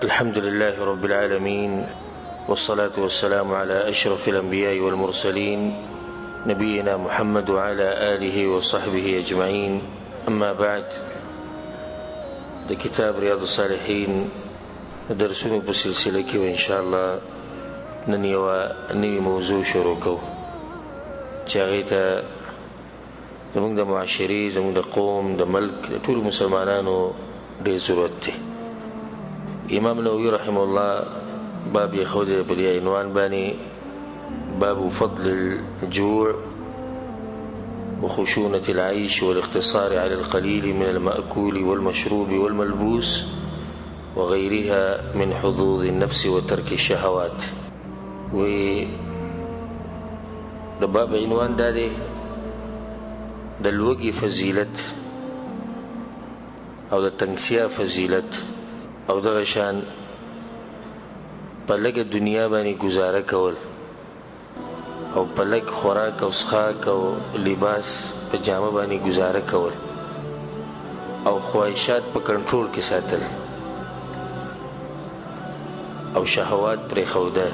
الحمد لله رب العالمين، والصلاة والسلام على أشرف الأنبياء والمرسلين نبينا محمد وعلى آله وصحبه أجمعين. أما بعد، ده كتاب رياض الصالحين درسونه بسلسلة كي، وإن شاء الله نني موضوع شروع کو چاغیتا زمونږ د معاشري، زمونږ د قوم، د ملک، د ټول مسلمانانو ډېر ضرورت دی. امام نووي رحمه الله باب يخود بدي عنوان باني باب فضل الجوع وخشونة العيش والاقتصار على القليل من المأكول والمشروب والملبوس وغيرها من حظوظ النفس وترك الشهوات. و ده باب عنوان داده د لوږې فضیلت او د تنګسیا فضیلت او دغه شان په لږه دنیا باندې گزاره کول او په لږ خوراک او څښاک او لباس په جامه باندې گزاره کول او خواهشات په کنټرول کې ساتل او شهوات پرېښوده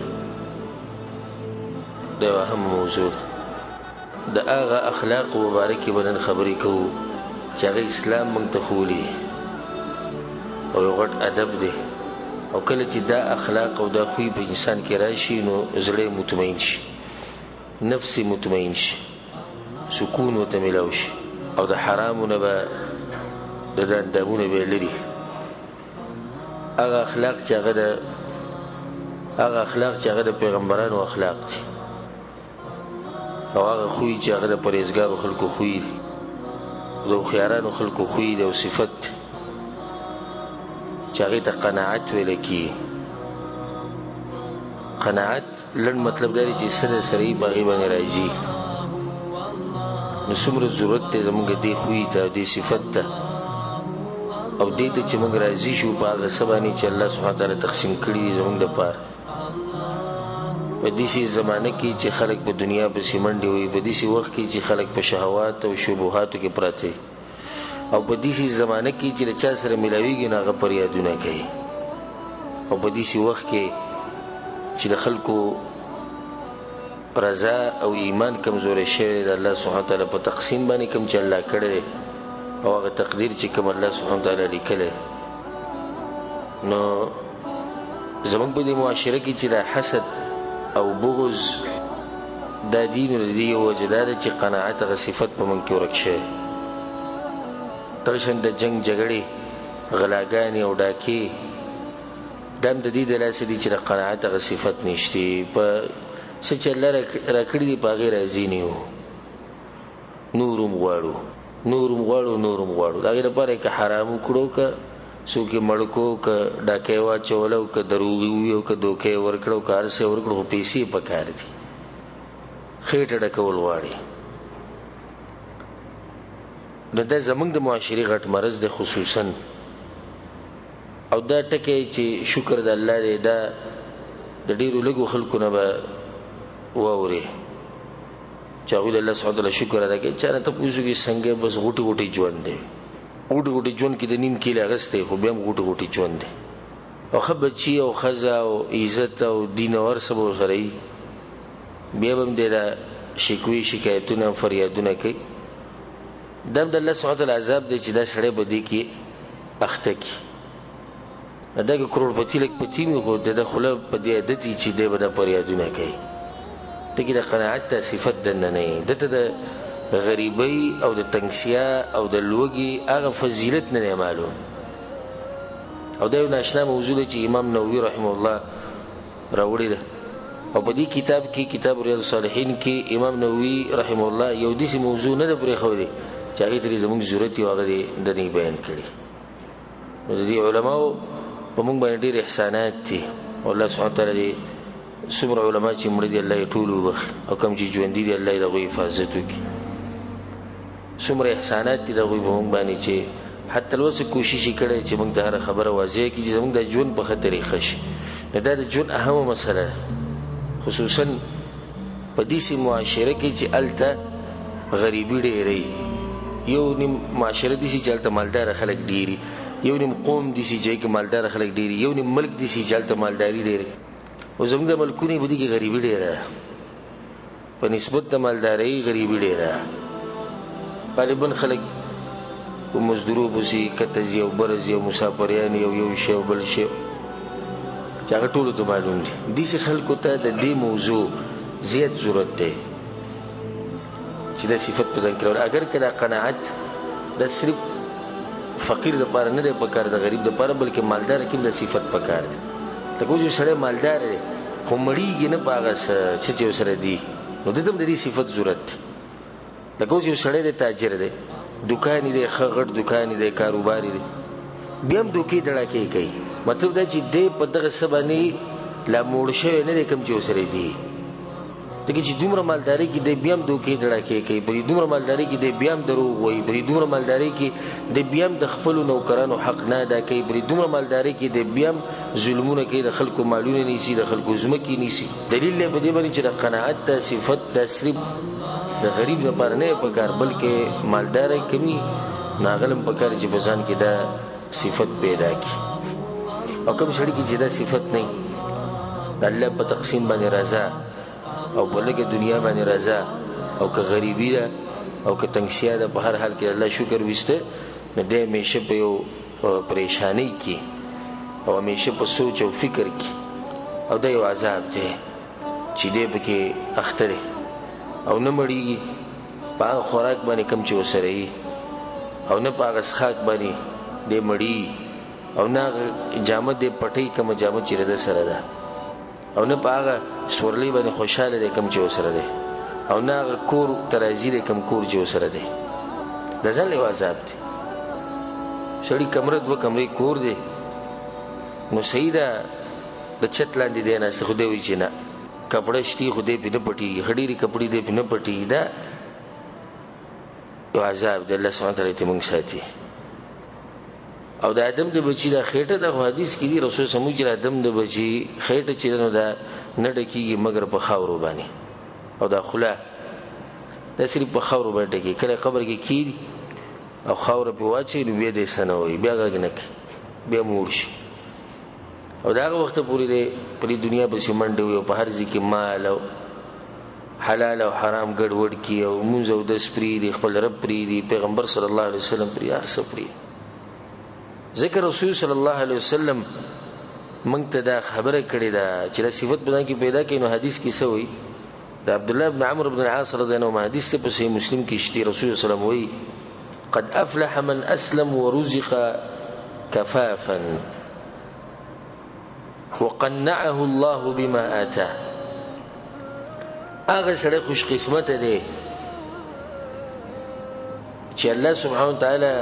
دا اهم موضوع ده. د هغه اخلاق مبارکې به نن خبرې کوو چې هغه اسلام موږ ته ښوولي او یو غټ ادب دی، او کله چې دا اخلاق او دا خوی په انسان کې راشي نو زړه مطمئن شي، نفس مطمئن شي، سکون ورته میلاو شي او د حرامونه به د اندامونه به لري. هغه اخلاق چې هغه د پیغمبرانو اخلاق دي او هغه خوی چې هغه د پرهیزګارو خلکو خوی دي، د هوښیارانو خلکو خوی دی او صفت چې هغې ته قناعت ویل کېږي. قناعت لنډ مطلب دا دی چې څه د سره یې په هغې باندې راځي. نو څومره ضرورت دی زموږ دې خوی ته او دې صفت ته او دې ته چې موږ راضي شو په هغه څه باندې چې الله سبحانه تعالی تقسیم کړي دي زموږ دپاره. په داسې زمانه کې چې خلک په دنیا پسې منډې وي، په داسې وخت کې چې خلک په شهوات او شبهاتو کې پراته وي، او په داسې زمانه کې چې له چا سره ملاویږي نو هغه فریادونه کوي، او په داسې وخت کې چې د خلکو رضا او ایمان کمزوری شوی د الله سبحانه تعالی په تقسیم باندې کوم چې الله کړی او هغه تقدیر چې کوم الله سبحانه تعالی لیکلی، نو زموږ په دې معاشره کې چې دا حسد او بغض دا دین د دې یو وجه دا ده چې قناعت هغه صفت په موږ کې ورک شوی. ترشن د جنگ جګړې، غلاګانې او ډاکې دا هم د دې د لاسه دي چې د قناعت هغه صفت نشته. په څه چې الله راکړي دي په هغې راضي نه یو، نور هم غواړو د هغې لپاره که حرام وکړو، که څوک یې مړ کړو، که ډاکۍ واچوله او که دروغ یې ووي او که دوکه یې ورکړه او که هر څه یې ورکړو، خو پیسې پکار دي، خېټه ډکول غواړي. نو دا زمونږ د معاشري غټ مرض دی خصوصا. او دا ټکی چې شکر د الله دی دا د ډېرو لږو خلکو نه به واورې چې هغوی د الله سبحانه تعالی شکر ادا کوي. چا نه تپوس وکړي څنګه، بس غوټې غوټې ژوند دی، غوټې ژوند کې د نیم کیلې اخیستی خو بیا هم غوټې ژوند دی، او ښه بچي او ښځه او عزت او دین او هر څه به ورسره وي، بیا به هم دی دا شکوې شکایتونه فریادونه کوي. دا هم د الله سبحانه تعالی عذاب دی چې دا سړی به دې کې اخته کړي. دا که کروڑپتی لږ پتی وي خو د ده خوله په دې عادت وي چې دی به دا فریادونه کوي. ته کې د قناعت ته صفت دننه نه وي، ده ته د غریبۍ او د تنګسیا او د لوږې هغه فضیلت نه دی معلوم. او دا یو ناشنا موضوع دی چې امام نووي رحمه الله راوړې ده، او په دې کتاب کې کتاب ریاض الصالحین کې امام نووي رحمه الله یو داسې موضوع نه ده پرېښودی چې هغې ته زموږ ضرورت یو هغه د دې بیان کړي. نو د دې علماو په موږ باندې ډېر احسانات دي، او الله سبحانه تعالی څومره علما چې مړه دي الله یې ټول وبخي، او کوم چې ژوندي دي الله یې د هغوی حفاظت وکړي. څومره احسانات دي د هغوی په موږ باندې چې حتی اوسه کوشش یې کړی چې موږ ته هره خبره واضح کړي چې زموږ د ژوند په ښه طریقه شي. نو دا د ژوند اهمه مسله ده، خصوصا په داسې معاشره کې چې هلته غریبي ډېره وي یو نیم معاشره دي چې چلته مالدار خلک ډیری، یو نیم قوم دي چې مالدار خلک ډیری، یو نیم ملک دي چې چلته مالداری ډیری. او زموږ د ملکونو په دې کې غریبي ډیره په نسبت د مالداري، غریبي ډیره. غالبا خلک په مزدورو بوسي کتزي او برزي او مسافریان یو شی او بل شی چې هغه ټول ته معلوم دي. دې خلکو ته د دې موضوع زیات ضرورت دی چې دا صفت په ځان کې. اگر کدا قناعت د صرف فقیر د پاره نه دی پکار، د غریب د پاره بلکې مالدار کې د صفت پکار دی. ته کوم سره مالدار دی خو مړیږي نه پاغه چې سره دی، نو د دې صفت ضرورت. د کوم سره د تاجر دی، دکان دی، خغړ دکان دی، کاروبار دی، بیا هم دوکې دړه کوي. مطلب دا چې دې په دغه سبانه لا موړ شوی نه دی کوم چې سره دی. دغه چې دومره مالداري کې د بیا هم دوکې دړه کوي، په دومره مالداري کې د بیا هم دروغ وایي، په دومره مالداري کې د بیا هم د خپل نوکرانو حق نه ادا کوي، په دومره مالداري کې د بیا هم ظلمونه کوي، د خلکو مالونه نیسي، د خلکو ځمکې نیسي. دلیل دی په دې باندې چې د قناعت د صفت د صرف د غریب لپاره نه پکار بلکې مالداري کمی ناغلم پکار چې بزان کې دا صفت پیدا کی. او کوم شړی کې چې دا صفت نه د الله په تقسیم باندې رضا او بلکې دنیا باندې رضا، او که غریبی ده او که تنگسیا ده، په هر حال کې الله شکر وسته نه دې همیشه په یو پریشانی کې او همیشه په سوچ او فکر کې، او دا یو عذاب دی چې دې پکې اخته دی او نه مړیږي په هغه خوراک باندې کم چې وسره یي، او نه په هغه څښاک باندې دې مړی، او نه جامه دې پټي کوم جامه چې رده سره ده، او نه په هغه سورلی باندې خوشاله دې کم چې وسره ده، او نه هغه کور ترازی دې کم کور چې وسره ده. د ځل یو عذاب دی. شړی کمره دو کمرې کور دی نو سیدا د چت لاندې دی نه څه خو دی وی چې نه کپڑے شتي خو دې په پټي هډيري کپڑے دې په پټي. دا یو عذاب دی. الله سبحانه تعالی ته مونږ ساتي. او د ادم د بچی د خېټه د حدیث کې دی رسول سمو چې ادم د بچی خېټه چې نو دا نډکیږي مگر په خاورو باندې، او دا خلا د صرف په خاورو باندې کې کله قبر کې کیږي او خاور په واچي نو بیا دې سنوي بیا غنک بیا مورشي. او دا وخت پورې د پرې دنیا په سیمنډ وي او په هر ځکه مال او حلال او حرام ګډوډ کی او مونږ او د سپری دی خپل رب پری دی پیغمبر صلی الله علیه وسلم پری هر څه پری. ذکر رسول صلی الله علیه وسلم مونږ ته دا خبره کړې ده چې د صفت بدن کې پیدا کینو. حدیث کې څه وایي؟ د عبد الله بن عمرو بن العاص رضی الله عنه حدیث ته په صحیح مسلم کې شته. رسول صلی الله علیه وسلم وایي قد افلح من اسلم ورزق كفافا وقنعه الله بما آتاه. هغه سره خوش قسمت دی چې الله سبحانه وتعالى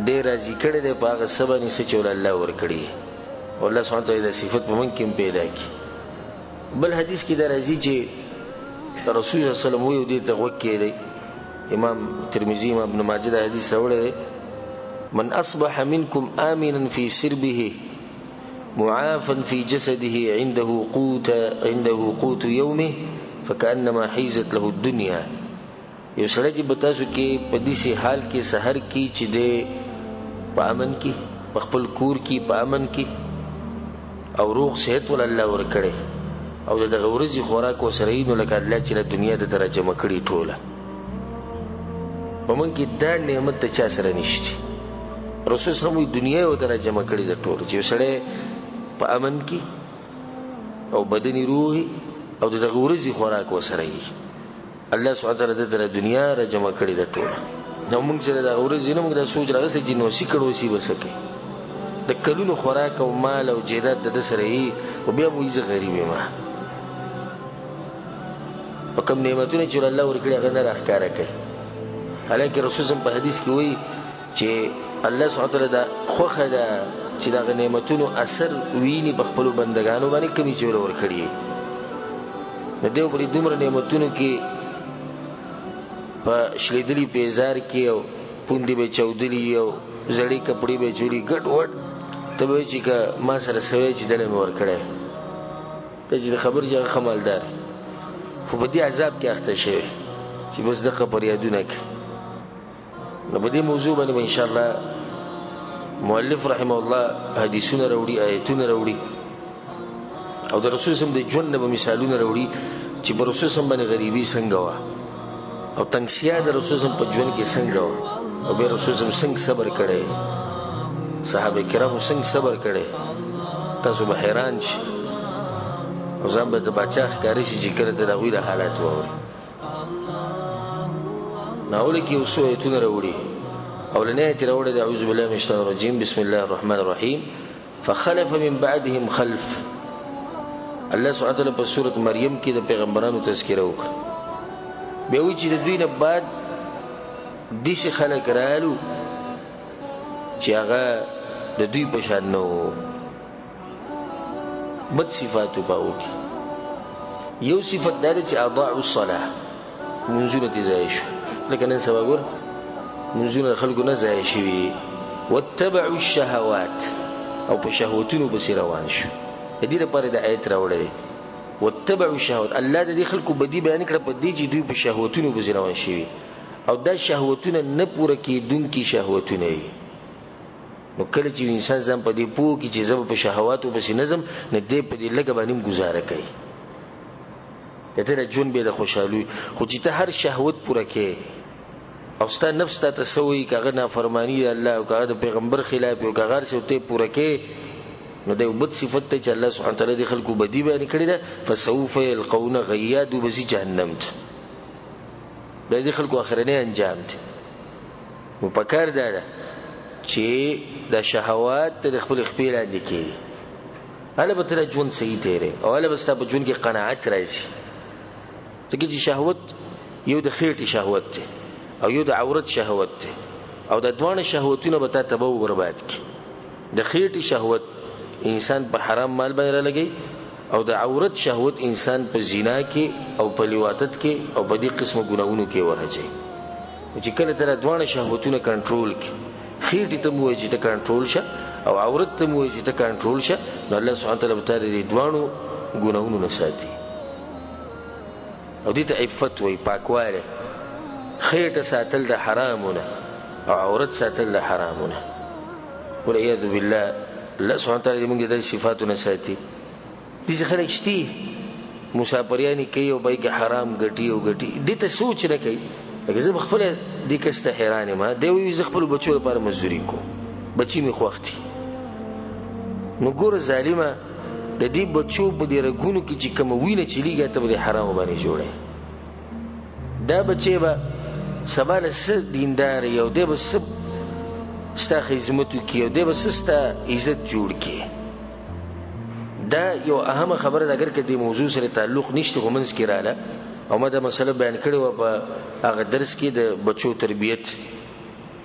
دې راضي کړي دی په هغه سبا نشي چې الله ور کړی، او الله سبحانه وتعالى د صفت په ممکن پیدا کی. بل حدیث کې دا راځي چې رسول الله صلی الله علیه وسلم وی دې ته وکړي. امام ترمذی امام ابن ماجه دا حدیث راوړی من اصبح منكم آمنا في سربه معافا في جسده عنده قوت يومه فكأنما حيزت له الدنيا. یو سره چې بتاسو کې په دې سي حال کې سحر کې چې دې په امن کې خپل کور کې په امن کې او روغ صحت ول الله ور کړي او د غورزي خوراک وسره نو لکه الله چې د دنیا د درجه مکړي ټوله په من کې دا نعمت ته چا سره نشته. رسول سره وی دنیا او درجه مکړي د ټوله چې سره په امن کې او بدني روحي او د غورزي خوراک وسره یي الله سبحانه وتعالى د دنیا را جمع کړي د ټوله. نو موږ چې د غورزي نه موږ د سوچ راغسي چې نو سي کړو سي وسکه د کلونو خوراک او مال او جیدات د سره یي او بیا موږ غریب ما په کوم نعمتونه چې الله ورکړي هغه نه راخاره کوي. حالانکه رسول الله په حدیث کې وایي چې الله سبحانه وتعالى دا خوخه ده چې دا نعمتونو اثر ویني په خپل بندگانو باندې کمی جوړ ورکړي. نو دیو په دومره نعمتونو کې په شلیدلی پیزار کې او پوندې به چودلی او زړی کپڑے به چوری ګډ وډ ته به چې ما سره سوي چې دله مور کړه ته چې خبر چې خمالدار خو په دې عذاب کې اخته شوی چې بس دغه پر یادونه کې نو په دې موضوع باندې ان شاء الله مؤلف رحمه الله حدیثونه راوړي آیتونه راوړي او د رسول سم د ژوند په مثالونه راوړي چې په رسول سم باندې غریبي څنګه وا او تنگسیا د رسول سم په ژوند کې څنګه وا او به رسول سم څنګه صبر کړي صحابه کرامو څنګه صبر کړي تاسو به حیران شئ او ځان به د بچا ښکاري شي چې کله ته د هغوی د حالات واوري ناول کې اوسو ایتونه راوړي اولنې ایت راوړي د اعوذ بالله من الشیطان الرجیم بسم الله الرحمن الرحیم فخلف من بعدهم خلف الله سبحانه وتعالی په سورۃ مریم کې د پیغمبرانو تذکره وکړه به وی چې د دوی نه بعد دیش خلک رالو چې هغه د دوی په شان نو بد صفاتو باو کې یو صفت دا چې اضاعوا الصلاه منځونه دي ځای شو لکه نن سبا ګور منځونه خلکو نه ځای شي واتبعوا الشهوات او په شهوتونو بس روان شو دې لپاره د آیت راوړل واتبعوا الشهوات الله دې خلکو بدی بیان کړ په دې چې دوی په شهوتونو بس روان شي او دا شهوتونه نه پوره کیدونکي شهوتونه دي نو کله چې انسان ځم په دې پوه کې چې زب په شهواتو بس نظم نه دې په دې لګ باندې گزاره کوي ته جون به د خوشحالي خو چې ته هر شهوت پوره کې او ستا نفس ته تسوي کغه نافرمانی الله او کغه د پیغمبر خلاف او کغه څه ته پوره کې نو د وبد صفت ته چې الله سبحانه تعالی د خلکو بدی بیان کړی ده فسوف يلقون غياد وبزي جهنم د دې خلکو اخرنه انجام دي مو پکار ده چې د شهوات د خپل خپل اندي کې اله به تر ژوند صحیح تیرې او اله به ستاسو ژوند کې قناعت راځي ځکه چې شهوت یو د خېټې شهوت دی او یو د عورت شهوت دی او د دوه شهوتونو به ته تبو برباد کی د خېټې شهوت انسان په حرام مال باندې لګي او د عورت شهوت انسان په زنا کې او په لیواتت کې او په دې قسمه ګناہوں کې ورځي چې کله تر دوه شهوتونه کنټرول کی خېټې ته مو چې ته کنټرول شه او عورت ته مو چې ته کنټرول شه نو الله سبحانه تعالی به تعالی دې دوه ګناہوں نه ساتي او دې ته عفت وي پاکواله خېټه ساتل د حرامونه او عورت ساتل د حرامونه والعياذ بالله الله سبحانه تعالی موږ د صفاتونو ساتي دي خلک شتي مسافریانی کوي او بای کې حرام ګټي او ګټي دې ته سوچ نه کوي لکه زه خپل دې کسته حیران ما دی وی زه خپل بچو لپاره مزدوري کو بچی می خوختي نو ګور ظالمه د دې بچو په دې رګونو کې چې کوم وینه چلیږي ته به حرام باندې جوړه دا بچي به سباله س دیندار یو دی به سب ستا خدمت کوي او دی به ستا عزت جوړ کوي دا یو اهمه خبره ده اگر که دې موضوع سره تعلق نشته غومنس کې رااله او ما دا مسله بیان کړې و په هغه درس کې د بچو تربیت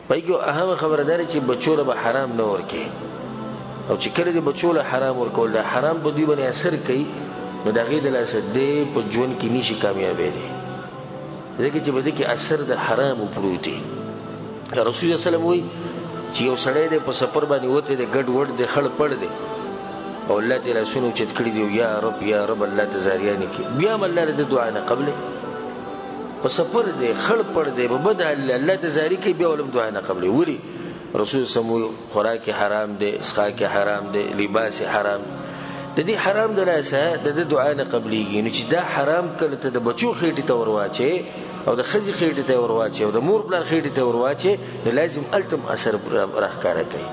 پایګو اهمه خبره ده چې بچو له حرام نه ورکه او چې کله دې بچو له حرام ورکول دا حرام په دې باندې اثر کوي نو دا غي د لاسه دې په ژوند کې نشي کامیابې دي ځکه چې بده کې اثر د حرام پروت دی رسول الله صلی الله علیه وسلم وی چې یو سړی د په سفر باندې وته د ګډ وډ د خړ پړ دی او الله تعالی شنو چې کړی دی یا رب الله تزاریانی کې بیا الله د دعا نه قبل په سفر دی خړ پړ دی په بد الله تزاری کې بیا ولم دعا نه قبل ولی رسول سمو خوراک حرام دی اسخاک حرام دی لباس حرام د دې حرام د لاسه د دعا نه قبليږي نو چې دا حرام کله ته د بچو خېټه ته ورواچي او د خزي خېټه ته ورواچي او د مور بلار خېټه ته ورواچي نو لازم التم اثر راخاره کوي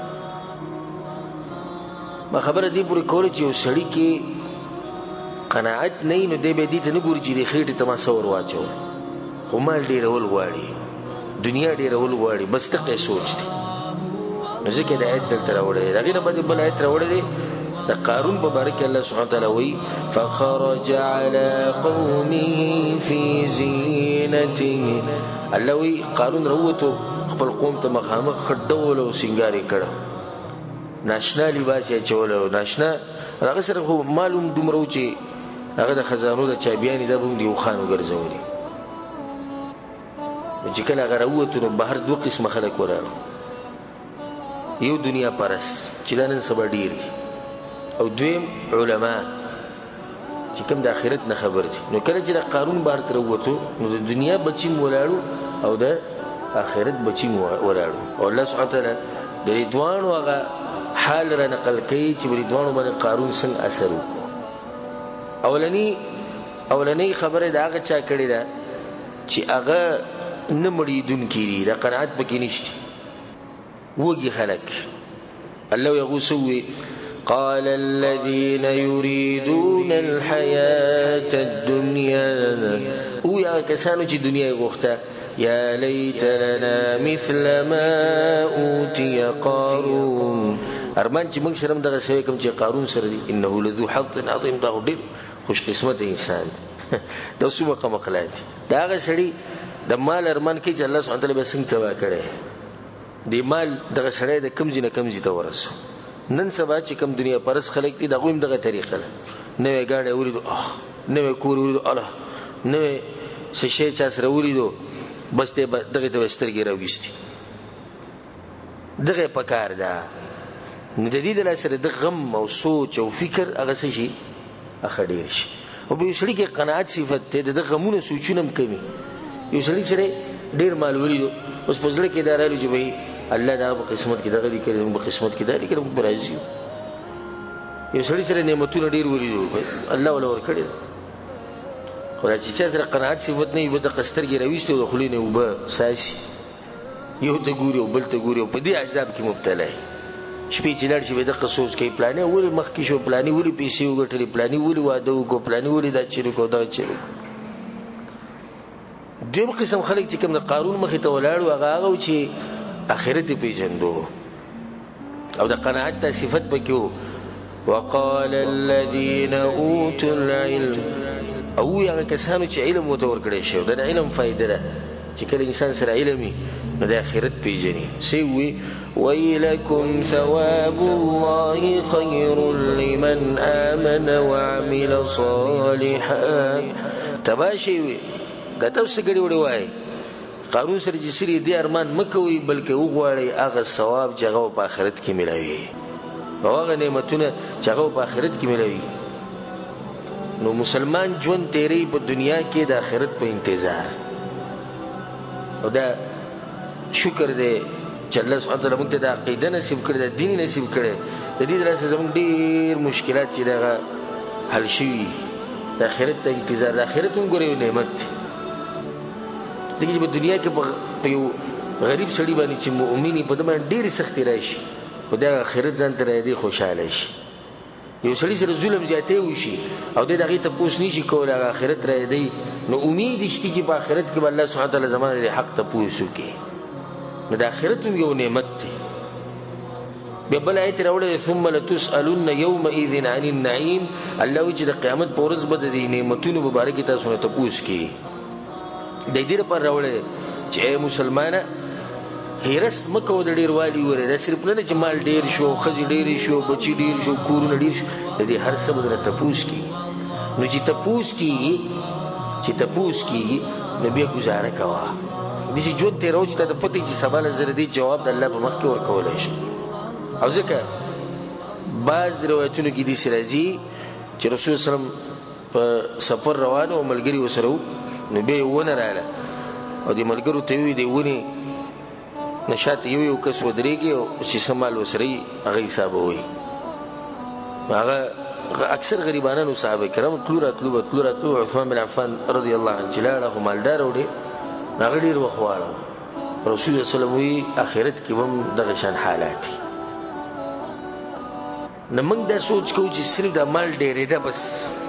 ما خبره دی پوری کول چې وسړی کې قناعت نه نو دی به دې ته نه ګوري چې د خېټه ته ما سور واچو خو مال ډیر ول غواړي دنیا ډیر ول غواړي بس ته سوچتي نو ځکه د آیت دلته راوړل دغه نه باندې بل آیت راوړل د قارون مبارک الله سبحانه وتعالى وی فخرج على قومه في زينته الله وی قارون وروته خپل قوم ته مخامخ خډول او سنگاري کړه ناشنا لباس یې چولو ناشنا هغه سره خو معلوم دومره چې هغه د خزانو د چابيانې د بوم دی خانو ګرځولي چې کله هغه وروته نو بهر دوه قسم خلک وراله یو دنیا پرس چې نن سبا ډیر دي او دویم علما چې کوم د آخرت نه خبر دي نو کله چې د قارون بهر تر وته نو د دنیا بچی مولاړو او د آخرت بچی ولاړو. او الله سبحانه وتعالی د رضوان هغه حال را نقل کوي چې رضوان باندې قارون څنګه اثر وکړو. اولنی خبره دا هغه چا کړی ده چې هغه نه مړیدونکي دي، د قناعت پکې نشته، وږي خلک. الله یغوسوي قال الذين يريدون الحياة الدنيا، او یا کسانو چې دنیا غوښته، یا لیت لنا مثل ما اوتي قارون، ارمان چې موږ سره دغه شی کوم چې قارون سره دی، انه لذو حظ عظیم، دا ډېر خوش قسمت انسان دا څومره قمقلات دا هغه سړي د مال ارمان کې چې الله سبحانه وتعالی به څنګه تبا کړي دی مال دغه سړی د کمزې نه کمزې ته ورسو. نن سبا چې کم دنیا پرس خلک دي دغه هم دغه طریقه ده، نوې ګاډي ولیدو نوې کور ولیدو الله نوې شیشه چا سره ولیدو بس دغه ته سترګې راوګشتي، دغه پکار ده. نو د دې د لاسره د غم او سوچ او فکر هغه څه شي اخ ډیر شي. او به سړي کې قناعت صفت ته د غمونو سوچونه هم کوي. یو سړي سره ډیر مال ولیدو اوس په ځل کې دارالو چې وای الله دا په قسمت کې دغه لیکل په قسمت کې دا لیکل په راځي. یو سړي سره نعمتونه ډیر ولیدو الله ولا ور کړی، خو چې چا سره قناعت صفت نه وي د قستر کې راويسته او خلینه وبه ساسي یو ته ګوري او بل ته ګوري او په دې عذاب کې مبتلا وي. شپې چې لړ شي د قصوص کې پلانې ولې مخکې شو، پلانې ولې پیسې وګټلې، پلانې ولې واده وکړو، پلانې ولې دا چیرې کو دا چیرې. دیم قسم خلک چې کوم د قارون مخې ته ولاړو هغه چې آخرت پیژندو او د قناعت د صفت پکې. وقال الذين اوتوا العلم، او هغه کسانو چې علم متور کړي شو د علم فائدہ ده چې کله انسان سره علمي نو د آخرت پیژني. سی وی ویلکم ثواب الله خیر لمن آمن وعمل صالحا. تباشي دا تاسو ګړي وړي وای قانون سره چې سری دی ارمان مکوي بلکې وغواړي هغه ثواب چې هغه په آخرت کې ملوي، هغه نعمتونه چې هغه په آخرت کې ملوي. نو مسلمان ژوند تیری په دنیا کې د آخرت په انتظار، او دا شکر دی چې الله سبحانه وتعالی موږ ته د عقیده نصیب کړی، د دین نصیب کړی. د دې درسه زموږ ډیر مشکلات چې دغه حل شي د آخرت ته انتظار. د آخرت هم ګورې نعمت دی، ځکه چې په دنیا کې په یو غریب سړي باندې چې مؤمنی په دمه ډیر سختي راشي، خو د آخرت ځان ته راځي خوشاله شي. یو سړي سره ظلم زیاته وشي او د دغه ته پوس نشي کولای آخرت راځي، نو امید شته چې په آخرت کې الله سبحانه وتعالی زمانه د حق ته پوسو کې. نو د آخرت یو نعمت دی. بیا بل آیت راوړل ثم لتسألن يومئذ عن النعيم، الله چې د قیامت په ورځ به د نعمتونو مبارک تاسو نه تپوس کی. د دې لپاره راوړل چې مسلمانه هرس مکو د ډیر والی وره، دا صرف نه چې مال ډیر شو، خځې ډیر شو، بچی ډیر شو، کورونه ډیر شو، د دې هر څه بدره تپوس کی. نو چې تپوس کی نو بیا گزاره کوا. دې ژوند ته روز ته د پته چې سوال زره دی جواب د الله په مخ کې ورکول شي. او ځکه بعض روایتونو کې دي سرازي چې رسول سلام په سفر روانو او ملګری وسره نو به ونه رااله او د ملګرو ته وی دی ونی نشات یو کس ودرېږي او چې سمال وسري هغه حساب وي. هغه اکثر غریبانو صحابه کرام تلوراتلو عثمان بن عفان رضی الله عنه جلاله مالدار وړي هغه ډیر وخواړه. رسول الله صلی الله علیه وسلم اخرت کې هم دغه شان حالات نه موږ دا سوچ کوو چې صرف د مال ډېرې ده بس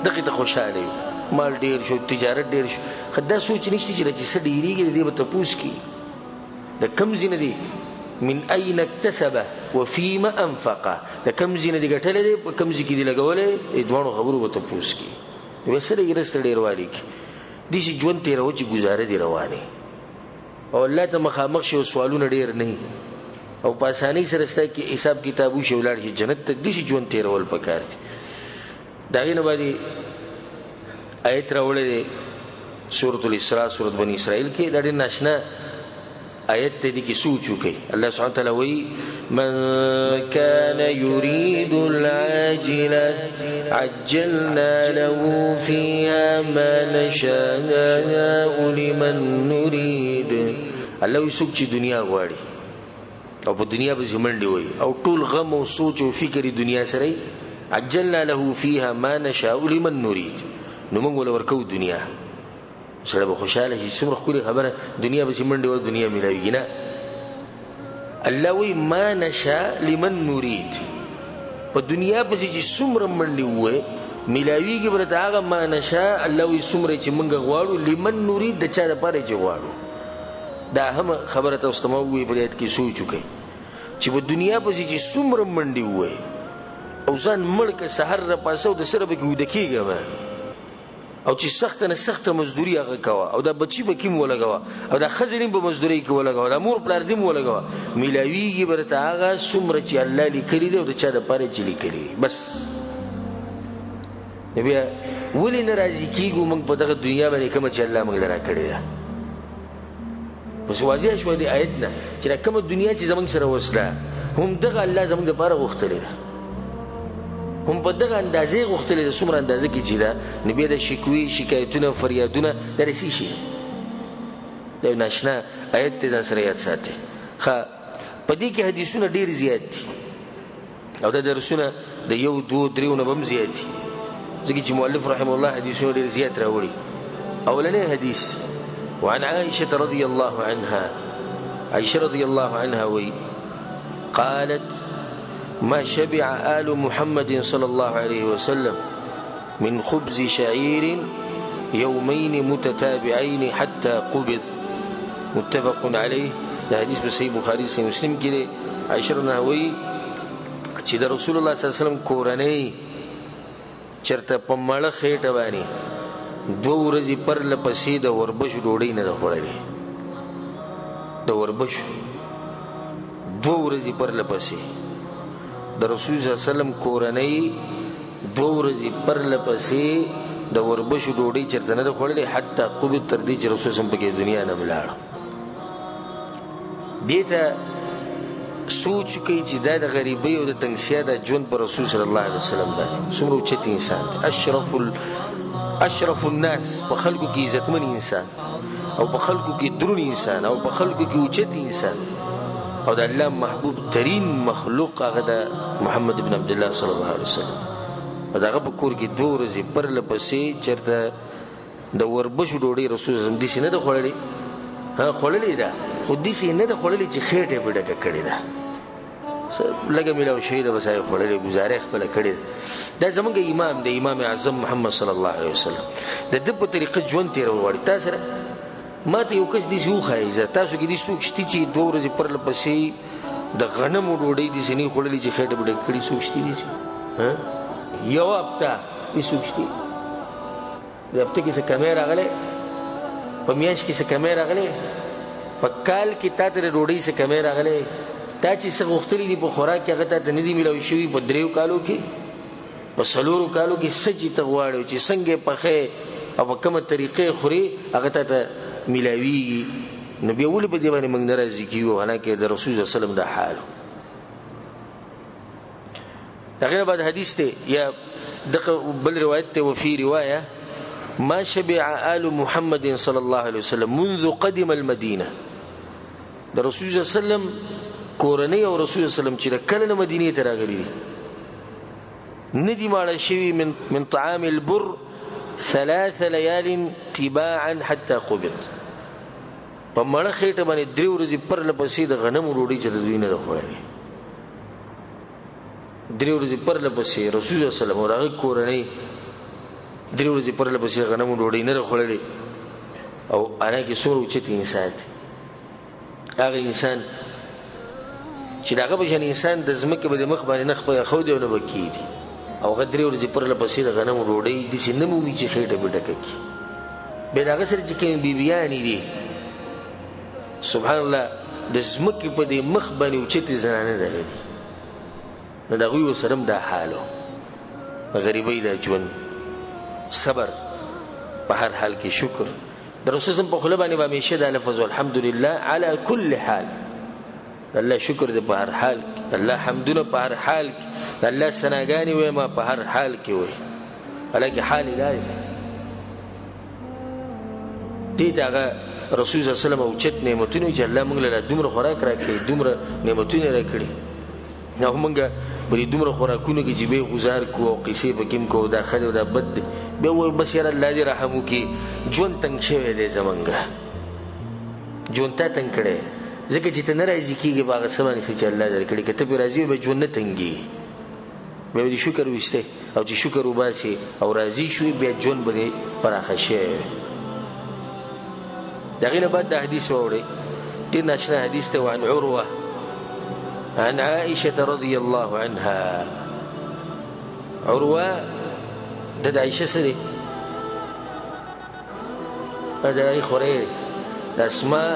دغه ته خوشاله یو، مال ډېر شو، تجارت ډېر شو. خدا سوچ نشته چې څه ډېریږي دې به تپوس کی د کم زینه دي من اين اكتسب وفيما انفق، د کم زینه دي ګټلې دي په کم ځکه دي لګولې دوه خبرو به تپوس کی. وسره یې رسل ډېر والی کی دي چې ژوند تیر او چې گزاره دي روانه او الله ته مخامخ شو سوالونه ډېر نه او په اسانۍ سره ستاسو کې حساب کتابو شو ولر شي جنت ته دي چې ژوند تیر ول پکار دي. داغه نه باندې آیت راولې سورۃ الاسراء سورۃ بنی اسرائیل کې دا ډېر ناشنا آیت دې کې سوچو کوي. الله سبحانه وتعالى وی من كان يريد العاجله عجلنا له فيها ما نشاء لمن نريد. الله وي څوک چې دنیا غواړي او په دنیا به منډي وي او ټول غم او سوچ او فکر دنیا سره عجلنا له فيها ما نشاء لمن نريد نو موږ ورکو دنیا سره به خوشاله شي څومره خوري خبره دنیا به منډي و دنیا ملایږي نه الله وی ما نشاء لمن نريد په دنیا په چې څومره منډي وې ملایویږي برته هغه ما نشاء الله وی څومره چې موږ غواړو لمن نريد د چا لپاره چې غواړو دا هم خبره تاسو ته وی بریت کې سوچ وکي چې په دنیا په چې څومره منډي وې او ځان مړ کې سحر را پاسو د سره به کې ودکیږي او چې سخت نه سخت مزدوري هغه کوا او دا بچي به کیم ولګوا او دا خزرین په مزدوري کې ولګوا دا مور پلار دې ولګوا ملایویږي برته هغه څومره چې الله لیکلي دی او د چا د پاره چې لیکلي بس بیا ولې ناراضي کیږو موږ په دغه دنیا باندې کوم چې الله موږ لرا کړی دا بس واضح شو دی آیت نه چې کوم دنیا چې زمونږ سره وسله هم دغه الله زمونږ لپاره غوښتلی ده هم په دغه اندازې غوښتلی ده څومره اندازه کې چې ده نبی د شکوي شکایتونه فریادونه درسي شي دا ناشنا آیت ته ځان سره یاد ساتي ښه په دې کې حدیثونه ډیر زیات دي او دا درسونه د یو دو دریو نه هم زیات دي ځکه چې مؤلف رحم الله حدیثونه ډیر زیات راوړي اولنی حدیث وعن عائشة رضي الله عنها عائشة رضي الله عنها وي قالت ما شبع آل محمد صلى الله عليه وسلم من خبز شعير يومين متتابعين حتى قبض متفق عليه ده حديث بصحيح بخاري صحيح مسلم كده عائشة رضي وي چې د رسول الله صلی الله علیه وسلم کورنۍ چرته په مړه خېټه باندې دو ورځې پر لپسې د وربشو ډوډۍ نه خوړلې د وربشو دو ورځې پر لپسې د رسول صلی الله علیه وسلم کورنۍ دو ورځې پر لپسې د وربشو ډوډۍ چرته نه خوړلې حتی قبض تر دې چې رسول صلی الله علیه وسلم په دنیا نه ملاړ دیته سوچ کوي چې دا د غریبۍ او د تنګسیا د ژوند پر رسول صلی الله علیه وسلم باندې څومره اوچت انسان اشرف الناس په خلکو کې عزتمن انسان او په خلکو کې درون انسان او په خلکو کې اوچت انسان او د الله محبوب ترين مخلوق هغه د محمد ابن عبد الله صلی الله علیه وسلم او داغه په کور کې دوه ورځې پر لپسې چرته د وربشو ډوډۍ رسول الله دې نه د خوړلې ها خوړلې ده خو دې نه د خوړلې چې خېټه بډکه کړې ده لګه ملو شهید وسای خوړلې گزارې خپل کړې دا زمونږ امام د امام اعظم محمد صلی الله علیه وسلم د دې په طریقه ژوند تیر وړي تاسو ماته یو کس دې شو خایزه تاسو کې دې سوق شتي چې دوه ورځې پر لپسې د غنمو ډوډۍ دې سنې خوړلې چې خېټه بډکه کړې سوق شتي دي ها یو هفته دې سوق شتي د هفته کې څه کیمرا غلې په میاش کې څه کیمرا غلې په کال کې تاسو د ډوډۍ څه کیمرا غلې تا چې څه غوښتلې دي په خوراک کې هغه ته ندي ملوي شوی په دریو کالو کې په سلورو کالو کې سچې ته غواړي چې څنګه پخې او په کومه طریقې خوري هغه ته ملوي نبی ولې په دې باندې موږ ناراضي کیو حالانکه د رسول الله صلی الله علیه وسلم د حال دغه بعد حدیث ته یا دغه بل روایت ته وفي روايه ما شبع آل محمد صلى الله عليه وسلم منذ قدم المدينه د رسول الله صلی الله علیه وسلم کورنۍ او رسول الله صلی الله علیه وسلم چې کله مدینه ته راغلي ندی ماړه شوی من طعام البر 3 ليال تباعا حتى قبض په مړه خېټه باندې 3 ورځې پر لپسې د غنمو ډوډۍ چې د دوی نه خوړلې 3 ورځې پر لپسې رسول الله صلی الله علیه وسلم راغی کورنۍ 3 ورځې پر لپسې غنمو ډوډۍ نه خوړلې او انا کې څومره اوچت انسان هغه انسان چې داغه بشن انسان د زمکه به د مخ باندې نخ په خو دی او نه بکیږي او غدري ورځې پر لپسې د غنمو ډوډۍ د سینمو وی چې خېټه بډکه کی به داغه سره چې کوم بیبيان دي سبحان الله د زمکه په دې مخ باندې اوچت زنانه راغلي نو دغه یو سره د حالو غریبۍ د ژوند صبر په هر حال کې شکر د رسول الله په خله باندې همیشه د لفظ الحمدلله علی کل حال الله شکر دې په هر حال الله حمدونه په هر حال الله ثناګانی وې ما په هر حال کې وې الکه حال دی دې هغه رسول صلی الله علیه وسلم او چت نعمتونه چې الله موږ له دومره خوراک راکړي دومره نعمتونه راکړي نو موږ په دومره خوراکونو کې چې به گزار کو او قصې پکې کو دا خله دا بد به و بس یاره الله دې رحم وکي ژوند تنگ شوی دی زمونږه ژوند ته تنگ کړي ځکه چې ته ناراضي کیږي باغ سمانه چې الله درکړي کته به راضي به ژوند نه تنګي به دې شکر وشته او چې شکر وباسي او راضي شوي بیا ژوند به فراخ شي دغه بعد د حدیث وره دې نشنا حدیث ته عن عروه عن عائشه رضي الله عنها عروه د عائشه سره دا ای خوره د اسماء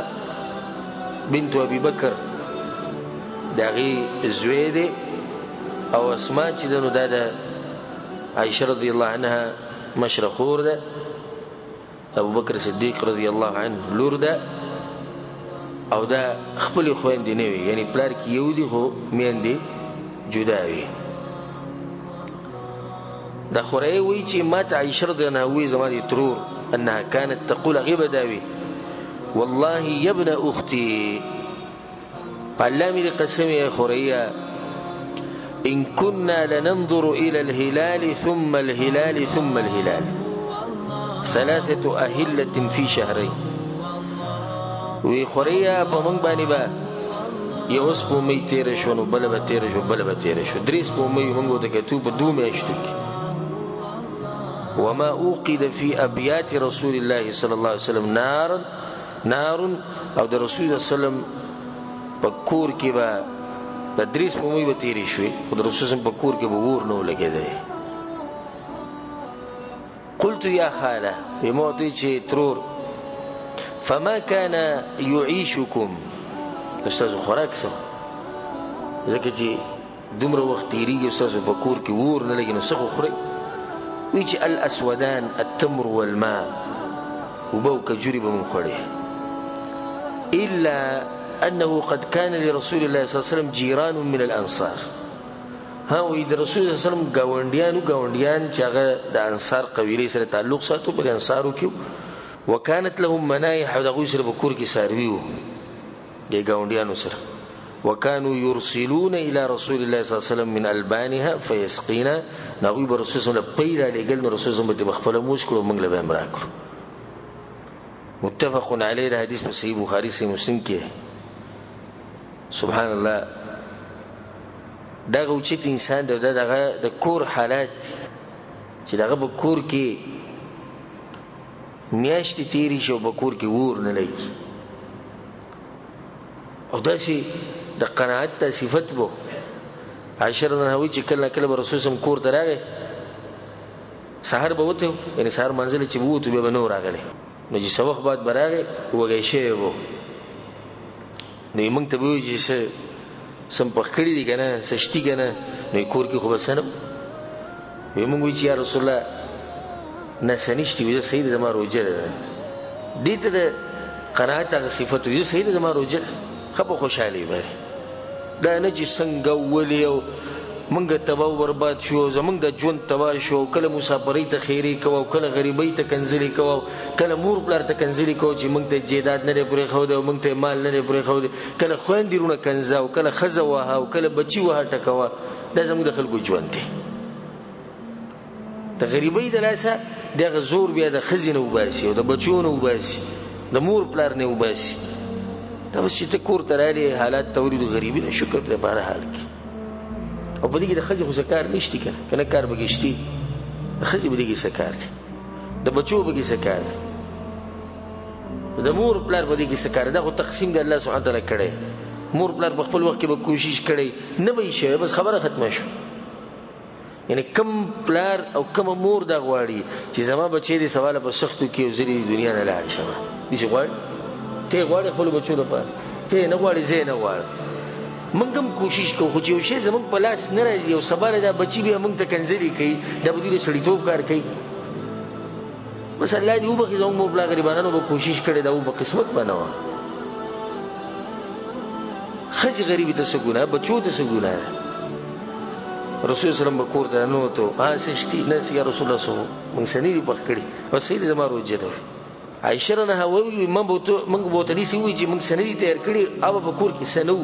بنت ابي بکر دغه زویده او اسماء چې دنو د عائشه رضی الله عنها مشرخور ده ابو بکر صدیق رضی الله عنه لور ده او دا خپل خويندې نه وي یعنی پلار کې یو دي خو میندې جدا وي دا خوري وی چې مات عائشه رضی الله عنها وی زمادي ترور انها كانت تقول غيبه داوي والله يا ابن اختي علامي قسم يا خوريه ان كنا لننظر الى الهلال ثم الهلال ثم الهلال 3 أهلة في شهرين وی خوریا په مونږ باندې با یو سپو می تیر شو نو بل به تیر شو بل به تیر شو درې سپو می مونږ ته کتو په دوه میاشتو کې وما اوقد في ابيات رسول الله صلى الله عليه وسلم نار او د رسول الله صلی الله علیه وسلم په کور کې با د درې سپو می به تیر شوې خو د رسول الله په کور کې به ور نه لګیدای قلت يا خاله بموتي چې ترور فما كان يعيشكم استاذ خوراک سم ځکه چې دومره وخت تیریږي استاذ په کور کې ور نه لګي نو څه خوري وی چې الاسودان التمر والماء وبو کجوري به مخړي الا انه قد كان لرسول الله صلى الله عليه وسلم جيران من الانصار ها وی د رسول الله صلی الله علیه وسلم گاونډیان چې هغه د انصار قبیله سره تعلق ساتو په انصارو کې وكانت لهم منايح ودغه سره بکور کې ساروي وو د گاونډیانو سره وكانوا يرسلون الى رسول الله صلی الله علیه وسلم من البانها فيسقينا نغوی به رسول الله پیرا لګل نو رسول الله په خپل موش کړو موږ له امر کړو متفق علیه د حدیث په صحیح بخاری صحیح مسلم کې سبحان الله دغه چې انسان دغه د کور حالات چې دغه په کور کې میاشتې تیری شو په کور کې ور نه لګي او دا چې د قناعت ته صفت وو عشر نه وی چې کله کله رسول سم کور ته راغی سحر به وته یعنی سحر منزل چې وته به نور راغلی نو چې سوخ بعد براغه وګی شی وو نو موږ ته وی چې سم پخکړی دي کنه سشتي کنه نو کور کې خو بسنم موږ وی چې یا رسول الله نسنشتي وی سید زما روجه دي ته د قناعت هغه صفت وی سید زما روجه خو خوشحالي بری دا نه چې څنګه ولي او منګه تبا برباد شو زمنګ د ژوند تبا شو کله مسافرۍ ته خیری کوو کله غریبۍ ته کنځلي کوو کله مور پلار ته کنځلي کوو چې منګ ته جیداد نه پرې خو دا منګ ته مال نه پرې خو کله خويندرونه کنځاو کله خزه وها او کله بچي وها ټکوا دا زموږ د خلکو ژوند دی د غریبۍ د لاسه د غزور بیا د خزینه وباسي او د بچونو وباسي د مور پلار نه وباسي دا چې ته کور ترالی حالات تورید غریبی نه شکر دې بهر حال کې او په دې کې د خځې خو سکار نشتی کنه کار بګشتي د خځې په دې کې سکار دي د بچو په کې سکار دي د مور پلار په دې کې سکار دا خو تقسیم د الله سبحانه تعالی کړي مور پلار په خپل وخت کې به کوشش کړي نه به شي بس خبره ختمه شو یعنی کم پلار او کم مور دا غواړي چې زما بچی دې سواله په سختو کې وزري دنیا نه لاړ شمه دې غواړي ته غواړي خپل بچو لپاره ته نه غواړي زه نه غواړم موږ هم کوشش کوو خو چې یو شی زموږ په لاس نه راځي او سبا دا بچی به موږ ته کنځلي کوي دا به دې سړیتوب کار کوي بس الله دې وبخي زموږ مبلغ غریبانو به کوشش کړي دا وب قسمت بنوا خزي غریب ته سګونه بچو ته سګونه رسول سلام بکور ته نو ته سشتي نس یا رسول الله سو موږ سنې په کړي او سید زما روجه ده عائشه رنه وی من بوته دي سوي چې موږ سندي تیار کړی او په کور کې سنو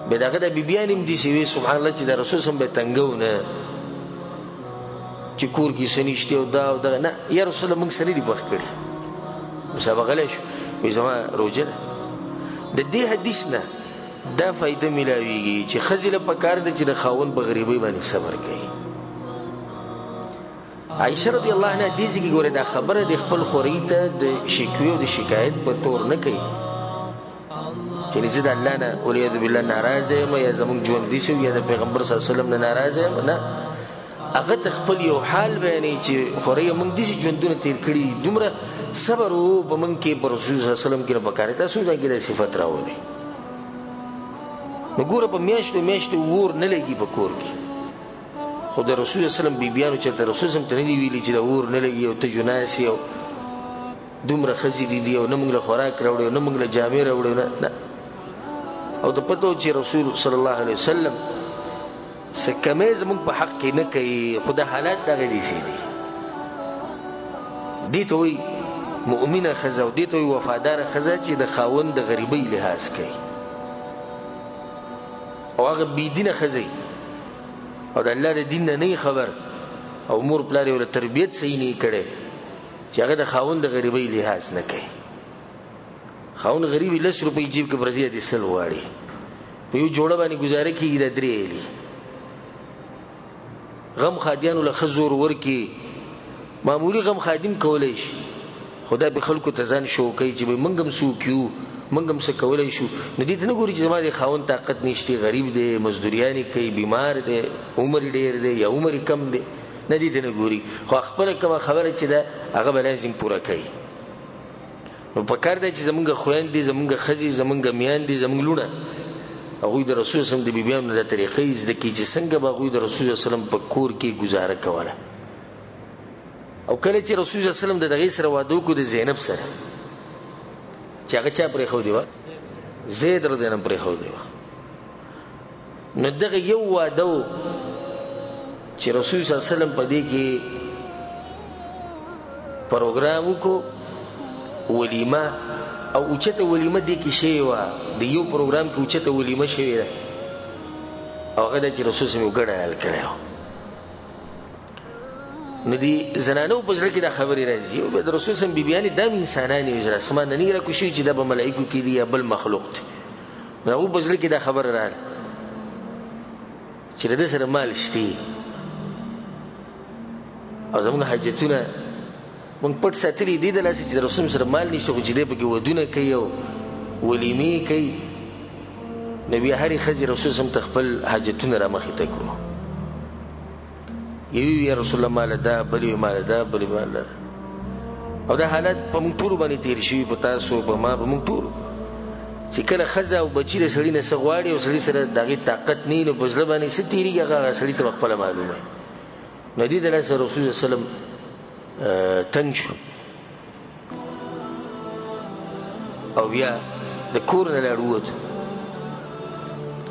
به داغه د بیبیانیم دي سوي سبحان الله چې د رسول سم به تنګونه چې کور کې سنيشته او دا نه یا رسول موږ سندي بخ کړی مسابقه لښ وي زما روزه د دې حدیث نه دا فائدہ ملاويږي چې خزله پکار د چې د خاون په غریبۍ باندې صبر کوي. عائشہ رضی الله عنها دې ځکه ګوره دا خبره د خپل خوري ته د شکوې او د شکایت په تور نه کوي چې زید الله نه ولید بالله ناراضه یم یا زموږ ژوند دي شو یا د پیغمبر صلی الله علیه وسلم نه ناراضه یم نه هغه خپل یو حال بیانې چې خوري موږ دې ژوندونه تیر کړی دومره صبر وو په موږ کې پر رسول صلی الله علیه وسلم کې بکاره تاسو دا کې د صفات راوړي نو ګوره په میاشتو ور نه لګي په کور کې خو د رسول صلی الله علیه وسلم بیبیانو چې ته رسول سم ته نه دی ویلي چې د ور نه لګي او ته جناسي او دومره خزي دي او نه موږ له خوراک راوړو نه موږ له جامې راوړو نه او د پتو چې رسول صلی الله علیه وسلم سکمه زموږ په حق کې نه کوي خدای حالات دغه دي سي دي دي ته وي مؤمنه خزه او دي ته وي وفادار خزه چې د خاوند د غریبۍ لحاظ کوي او هغه بيدینه خزه او د الله د دین نه خبر او مور پلار یې ول تربيت صحیح نه کړي چې هغه د خاوند د غریبۍ لحاظ نه کوي. خاوند غریبي 10 روپۍ جیب کې برزي دي سل واړي په یو جوړه باندې گزاره کیږي د درې الی غم خادیانو له خزور ورکی معمولی غم خادم کولای شي خدای به خلکو ته ځان شو کوي چې منګم سو کیو منګم څه کولای شو نه دي ته نه ګوري چې زما د خاوند طاقت نشته غریب دی مزدوریانی کوي بیمار دی عمر ډیر دی یا عمر کم دی نه دي ته نه ګوري خو خپل کوم خبره چې دا هغه لازم پوره کوي. نو په کار دی چې زمونږ خويند دي زمونږ خزي زمونږ میان دي زمونږ لونه هغه د رسول سم د بیبيانو د طریقې زده کی چې څنګه به هغه د رسول سلام په کور کې گزاره کوله او کله چې رسول سلام د دغه سره واده کو د زینب سره چې هغه چا پرې خو دی زید رضی الله عنه پرې خو دی نو دغه یو واده چې رسول صلی الله علیه وسلم په دې کې پروګرام کو ولیمه او اوچته ولیمه دې کې شی و د یو پروګرام کې اوچته ولیمه شی و او هغه د رسول سم یو ګډه حل کړو ندی زنانو په ځل کې دا خبرې راځي او د رسول سم بیبيانی د انسانانو اجرا سمان نه را کوشي چې د ملائکو کې دی بل مخلوق دی نو په ځل کې دا خبر راځي چې د سره مال شتي او زموږ حاجتونه مونږ پټ ساتلی دي د لاسه چې رسول سره مال نشته خو چې دې په کې ودونه کوي او ولیمې کوي نبی هرې خزي رسول سم تخپل حاجتونه را مخې ته کړو یا رسول الله مال دا بلی مال دا بلی مال دا او دا حالت په مونږ ټول باندې تیر شي په تاسو په ما په مونږ ټول چې کله خزه او بچی له سړی نه سغواړي او سړی سره دغه طاقت نه نو بزله باندې ستيري هغه سړی ته خپل معلومه ندی د رسول الله صلی الله علیه وسلم تنگ شو او بیا د کور نه لاړوت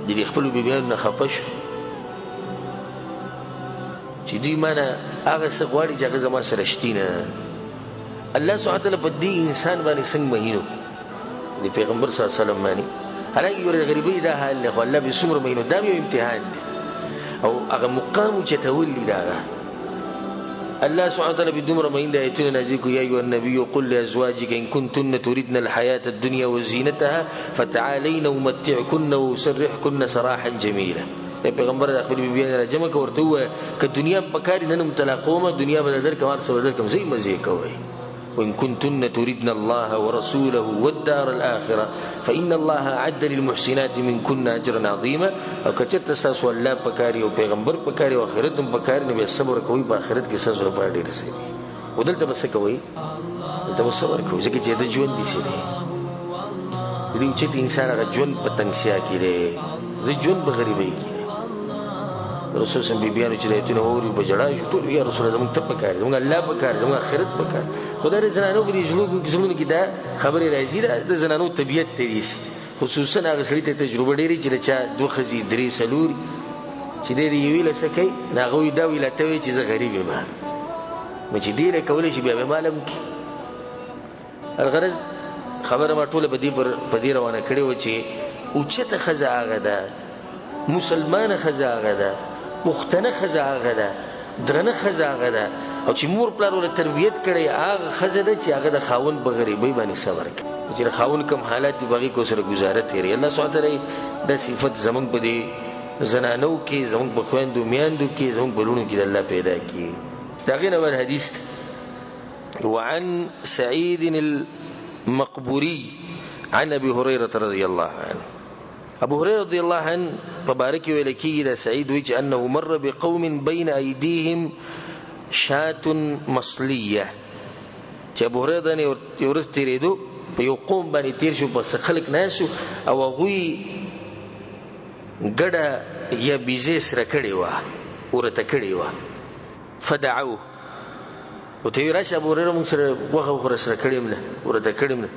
د خپل بیبیانو نه خپه شو چې دی مانا هغه څه غواړي چې هغه زما سره شتینه الله سبحانه وتعالى په دې انسان باندې څنګه مهینو د پیغمبر صلی الله علیه وسلم باندې هغه یو غریبي دا حال له الله به څومره مهینو دا یو امتحان دی او هغه مقام چې تولي دا الله سبحانه وتعالى بدمر ما عند آياتنا نازلكم يا أيها النبي قل لأزواجك إن كنتن تردن الحياة الدنيا وزينتها فتعالين أمتعكن وأسرحكن سراحا جميلا پیغمبر اخر بیبیان را جمع ورته و ک دنیا پکاري نن متلاقومه دنیا بدل کمار سو بدل کم زي مزه کوي وان كنتن تردن الله ورسوله والدار الاخره فان الله اعد للمحسنات منكن اجرا عظيما او کچت تاسو الله پکاري او پیغمبر پکاري او اخرت هم پکاري نو صبر کوي په اخرت کې سزا په ډیر سي ودلته بس کوي دلته صبر کوي ځکه چې د ژوند دي سي دي چې انسان هغه ژوند په تنګسیا کې دی د ژوند په غریبۍ کې رسول سم بیبیانو چې دایته نو اوري بجړای شو ټول یا رسول زموږ ته پکاره زموږ الله پکاره زموږ آخرت پکاره خدای دې زنانو کې ژوند کې دا خبره راځي د زنانو طبيعت تیری خصوصا هغه سړي ته تجربه ډېری چې چا دوه خزي درې سلوري چې دې ویل سکه ناغوي دا ویل ته چې زه غریب یم نو چې دې له کولې شي بیا به معلوم کی الغرض خبره ما ټوله په دې روانه کړې و چې اوچته خزه هغه ده مسلمانه خزه هغه ده پښتنه خزه هغه ده درنه خزه هغه ده او چې مور پلار ول تربیت کړي هغه خزه ده چې هغه د خاون په غریبۍ باندې صبر کوي چې خاون کوم حالات دی باغی کو سره گزارت لري الله سبحانه تعالی د صفت زمنګ په دې زنانو کې زمنګ په خويندو میاندو کې زمنګ بلونو کې الله پیدا کی داغه نو حدیث وعن سعيد المقبوري عن ابي هريره رضي الله عنه ابو هريره رضي الله عنه تبارك ولكي دا سعيد وجه انه مر بقوم بين ايديهم شاة مصليه چې ابو هريره نه ورستې ریدو په یو قوم باندې تیر شو په خلک ناسو او غوي ګډه یا بيزيس رکړې و ورته کړې و فدعوه وتوی راشه ابو هريره موږ سره وغه خور سره کړیم نه ورته کړیم نه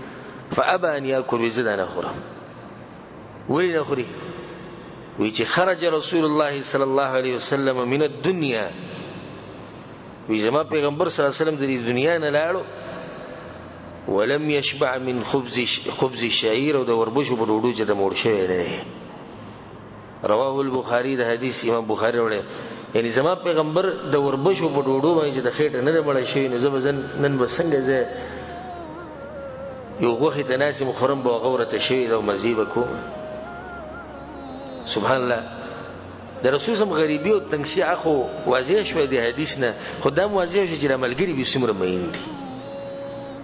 فابى ان ياكل بزدان خور وين اخري وی چې خرج رسول الله صلی الله علیه وسلم من الدنيا وی زما پیغمبر صلی الله علیه وسلم د دنیا نه لاړو ولم يشبع من خبز الشعير او د وربشو په ډوډو چې د مور شوی نه رواه البخاري د حدیث امام بخاری وړي یعنی زما پیغمبر د وربشو په ډوډو باندې د خېټه نه مړ شي نو زبزن نن بسنګ زه یو غوخه تناسب خرم به غورته شي او مزيب کو سبحان الله د رسول سم غریبی او تنگسیه اخو واضح شوی دی حدیث نه خدام واضح شو چې عملګری به سمره مین دي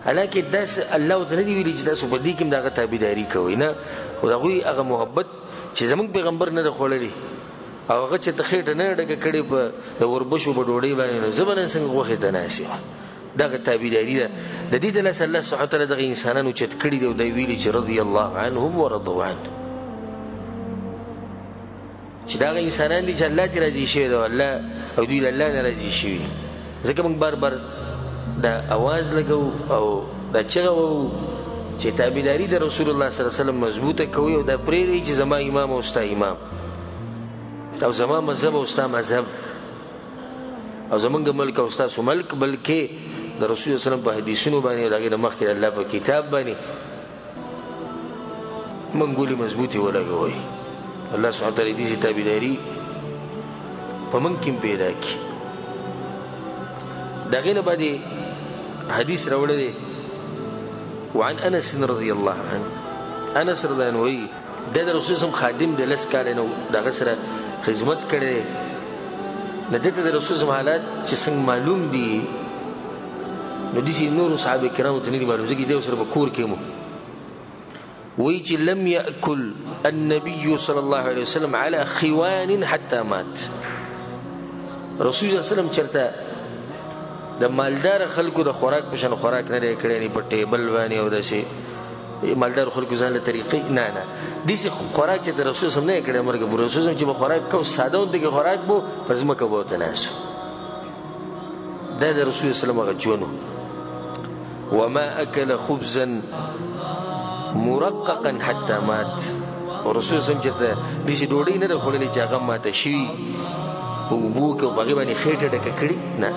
حالکه داس الله تعالی دی ویلي چې تاسو په دې کې دغه تابعداري کوئ نه خدای هغه محبت چې زمونږ پیغمبر نه خوللی او هغه چې تخېټه نه ډکه کړي په د وربشو په ډوډۍ باندې زبنه څنګه غوخه تناسي دغه تابعداري ده د دې د الله سبحانه تعالی دغه انسانانو چې کړي دی او دی ویلي چې رضی الله عنهم ورضوا عنه چې دغه انسانان دي چې الله ته راضي شي او الله او دوی الله نه راضي شي ځکه موږ بار دا आवाज لګو او دا چغو چې تابعداري د رسول الله صلی الله علیه وسلم مضبوطه کوي او دا پرې چې زما امام او استا امام او زما مذهب او استا مذهب او زمونږ ملک او استا ملک بلکې د رسول الله صلی الله علیه وسلم په حدیثونو باندې او دغه مخکې الله په کتاب باندې منګولي مضبوطي ولګوي الله سبحانه تعالی دې تابعداري په من کې پیدا کی دغه نه باندې حدیث راوړل دي وعن انس رضی الله عنه انس رضی الله عنه د رسول الله خادم د لس کال نو دغه سره خدمت کړي نه د رسول الله حالات چې څنګه معلوم دي نو دي نور صحابه کرام ته نه معلوم ځکه د سره په کور کې مو وی چې لم ياكل النبي صلى الله عليه وسلم على خوان حتى مات رسول الله صلی الله علیه وسلم چرته د مالدار خلکو د خوراک په شان خوراک نه کړي نه په ټیبل باندې او داسې مالدار خلکو ځان له طریقې نه داسې خوراک چې د رسول سم نه کړي مرګ بر رسول سم چې په خوراک کو ساده و دغه خوراک بو پزما کو بوته ناس د رسول سلام غجونو وما اكل خبزا مرققا حتى مات ورسول سم چې داسې ډوډۍ نه خورلې چې هغه ماته شي او بو کو بغي باندې خېټه ډکه کړي نه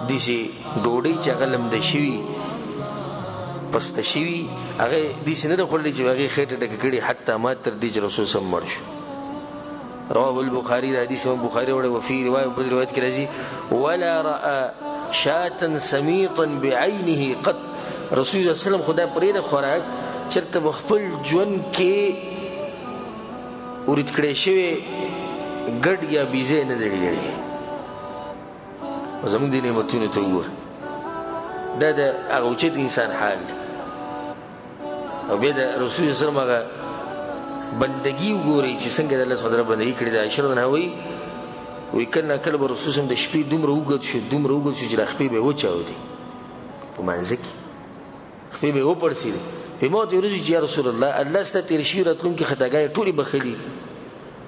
دیسی ډوډۍ چې هغه لم د شي پسته شي هغه دیسی نه خورلې چې هغه خېټه ډکه کړي حتی ما تر دې رسول سم مړ شو رواه البخاري حدیث امام بخاری وړي او په روایت کې راځي ولا را شاة سميطا بعينه قط رسول الله صلی الله علیه وسلم خدای پرې د خوراک چرته خپل ژوند کې ورید کړي شوی ګډ یا بيزه نه دی لري زموږ د نعمتونو ته وګور دا د هغه چې انسان حال او به د رسول الله صلی الله علیه وسلم بندگی وګوري چې څنګه د الله سبحانه وتعالى بندگی کړې ده عائشہ نه وی کله کله به رسول الله د شپې دومره وګد شو چې خپې به وچاو دي په منځ کې خپې به و پړسي په موت ورځي چې رسول الله ستاسو تیر شي راتلون کې خداګای ټولي بخلي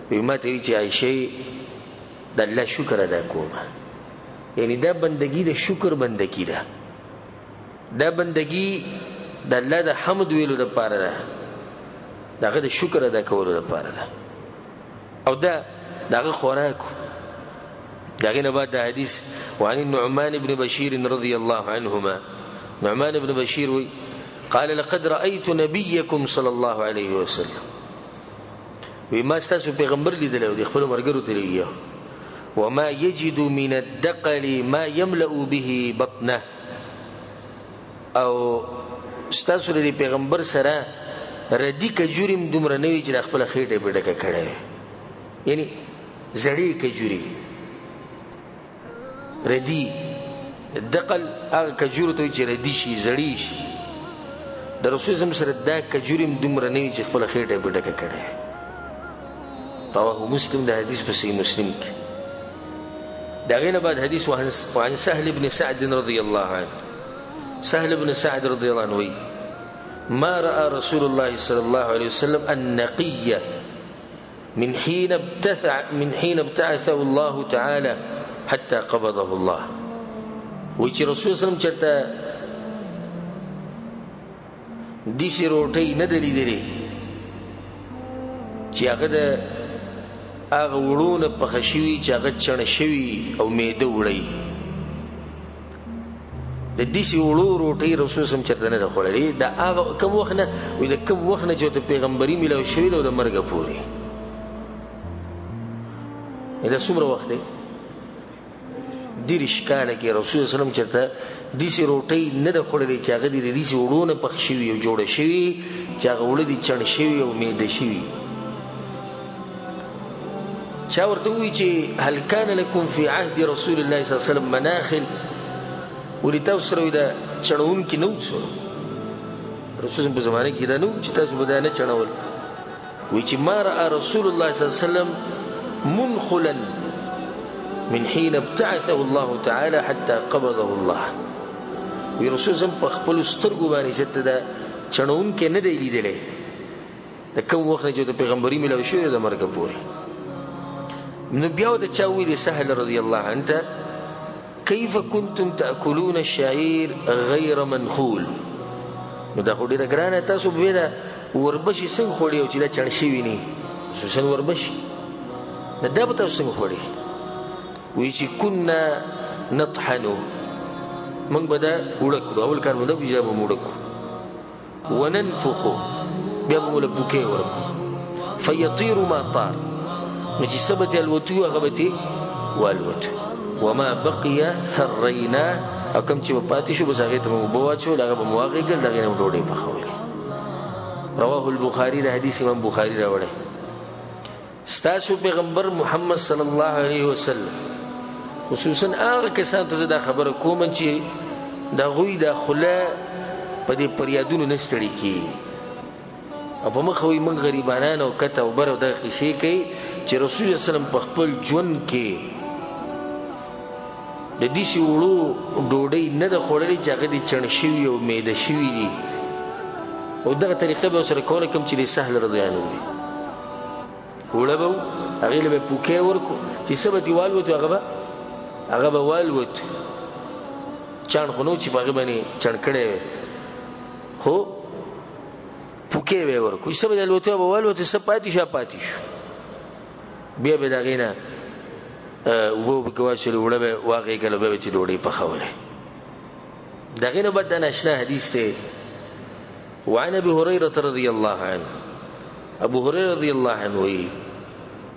په ماته چې عائشہ د الله شکر ادا کوم یعنی دا بندگی د شکر بندگی ده دا بندگی د الله د حمد ویلو لپاره ده دغه د شکر ادا کولو لپاره ده او دا دغه خوراک داغه بعد د حدیث وعن النعمان بن بشير رضي الله عنهما نعمان بن بشير وی قال لقد رأيت نبيكم صلى الله عليه وسلم وی ما ستاسو پیغمبر لیدل او د خپل مرګرو ته لګیا وما يجد من الدقل ما يملأ به بطنه او ستاسو د پیغمبر سره ردی کجوریم دومره نه وی چې خپل خېټه پډکه کړه یعنی زړی کجوري ردی دقل هغه کجورو ته چې ردی شي زړی شي د رسول زم سره دا کجوریم دومره نه وی چې خپل خېټه پډکه کړه رواه مسلم ده حديث في صحيح مسلم داغينا بعد حديث وعن سهل بن سعد رضي الله عنه سهل بن سعد رضي الله عنه ما رأى رسول الله صلى الله عليه وسلم النقية من حين ابتعثه الله تعالى حتى قبضه الله ويجي رسول صلى الله عليه وسلم چرته دیسی روټي نه دلی دلی چې هغه د هغه وړونه په خشوي چې هغه چڼ شوی او میده وړي د دیسی وړو روټي رسول سم چرته نه خوړلې دا هغه کوم وخت نه وي د کوم وخت نه چې ته پیغمبري ملو شوی د مرګ پوري دا څومره وخت دی دیرش کاله کې رسول سلام چرته دیسی روټي نه خوړلې چې هغه د دیسی وړونه په خشوي او جوړ شوی چې هغه وړي د چڼ شوی او میده شوی چا ورته وی چې هل کان لكم فی عهد رسول الله صلی الله علیه وسلم مناخل ولتاو سره دا چړون کې نو سره رسول په زمانه کې دا نو چې تاسو بدانه چړول وی چې ما را رسول الله صلی الله علیه وسلم منخلا من حين ابتعثه الله تعالى حتى قبضه الله وی رسول زم په خپل سترګو باندې ست دا چړون کې نه دی لیدلې د کوم وخت چې د پیغمبري ملو شو د مرګ پورې نو بیا د چا ویل سهل رضی الله عنه كيف كنتم تاكلون الشعير غير منخول نو دا خو ډیره ګرانه تاسو به وربشي څنګه خوړی او چې دا چڼ شي ویني سوسن وربشي نه دا به تاسو څنګه خوړی وی چې كنا نطحنو موږ به دا وړکو اول کار موږ بیا به وړکو وننفخو بیا به موږ پوکې ورکو فيطير ما طار نجي سبت الوتو غبتي والوتو وما بقي ثرينا او كم چې پاتې شو بس هغه ته مو بواچو دغه مواقع ګل دغه نو ډوډۍ پخولې رواه البخاري د حدیث امام بخاری راوړی ستاسو پیغمبر محمد صلی الله علیه وسلم خصوصا هغه کسان ته دا خبره کوم چې دا غوی د خله په دې پریادونو نستړي کی او په مخوي من غریبانان او کته او بر د قصې کوي چې رسول الله سلام په خپل ژوند کې د دې شی وړو ډوډۍ نه د خوړلې چې هغه د چڼ شوی او میده شوی دي او دغه طریقه به سره کوله کوم چې سهل رضی الله عنه وړبو هغه له پوکې ورکو چې سبا دیوال وته هغه به والوت چان خونو چې هغه باندې چڼ کړي خو پوکې به ورکو سبا د لوته به والوت سپاتې شو بیا به دغه نه وبو بکوا چې وړبه واقع کله به چې ډوډۍ پخوله دغه نه بد نشنا حدیث ته وعن ابي هريره رضي الله عنه ابو هريره رضي الله عنه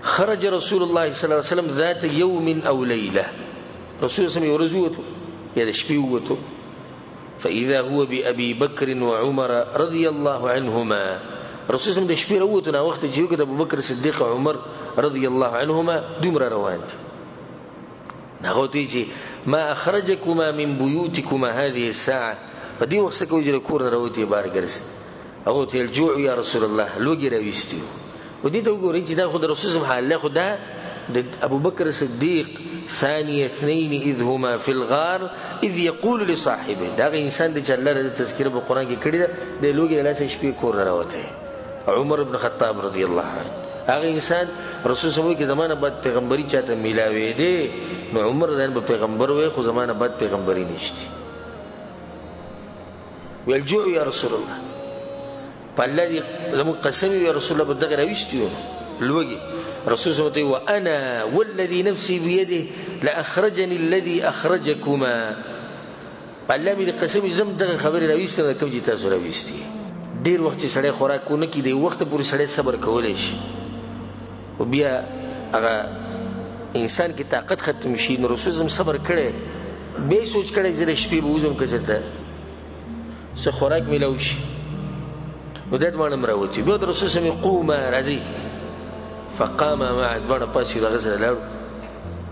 خرج رسول الله صلى الله عليه وسلم ذات يوم او ليله رسول الله يورزوته يا شبيوته فاذا هو بابي بكر وعمر رضي الله عنهما رسول الله د شپې وروته نو وخت چې د ابو بکر صدیق او عمر رضی الله عنهما دومره روان دي نغوتی چې ما اخرجكما من بيوتكما هذه الساعه فدي وخت کو چې کور راوتی بار ګرځ او ته الجوع يا رسول الله لوګي راويستيو ودي ته وګورئ چې دا خو د رسول الله حاله خدا د ابو بکر صدیق ثاني اثنين اذ هما في الغار اذ يقول لصاحبه دا انسان د چلره د تذکر په قران کې کړی د لوګي لاس شپې کور راوته عمر بن خطاب رضی الله عنه هغه انسان رسول الله کې زمانه بعد پیغمبري چاته میلاوي دي نو عمر ځان به پیغمبر وي خو زمانه بعد پیغمبري نشته والجوع يا رسول الله فالذي زمو قسم يا رسول الله بدغه راويستيو لوګي رسول صلی الله علیه وسلم وانا والذي نفسي بيده لاخرجني الذي اخرجكما الله می قسم زم دغه خبر راويسته کوم چې تاسو راويستي ډیر وخت چې سړی خوراک کو نه کی دی وخت پورې سړی صبر کولای شي او بیا هغه انسان کی طاقت ختم شي نو رسول زم صبر کړي به سوچ کړي چې شپې به وزم کچته څه خوراک ملو شي نو دې باندې مراوتی بیا رسول سم قوم راځي فقام مع دوړ پاسې د غزل لاړو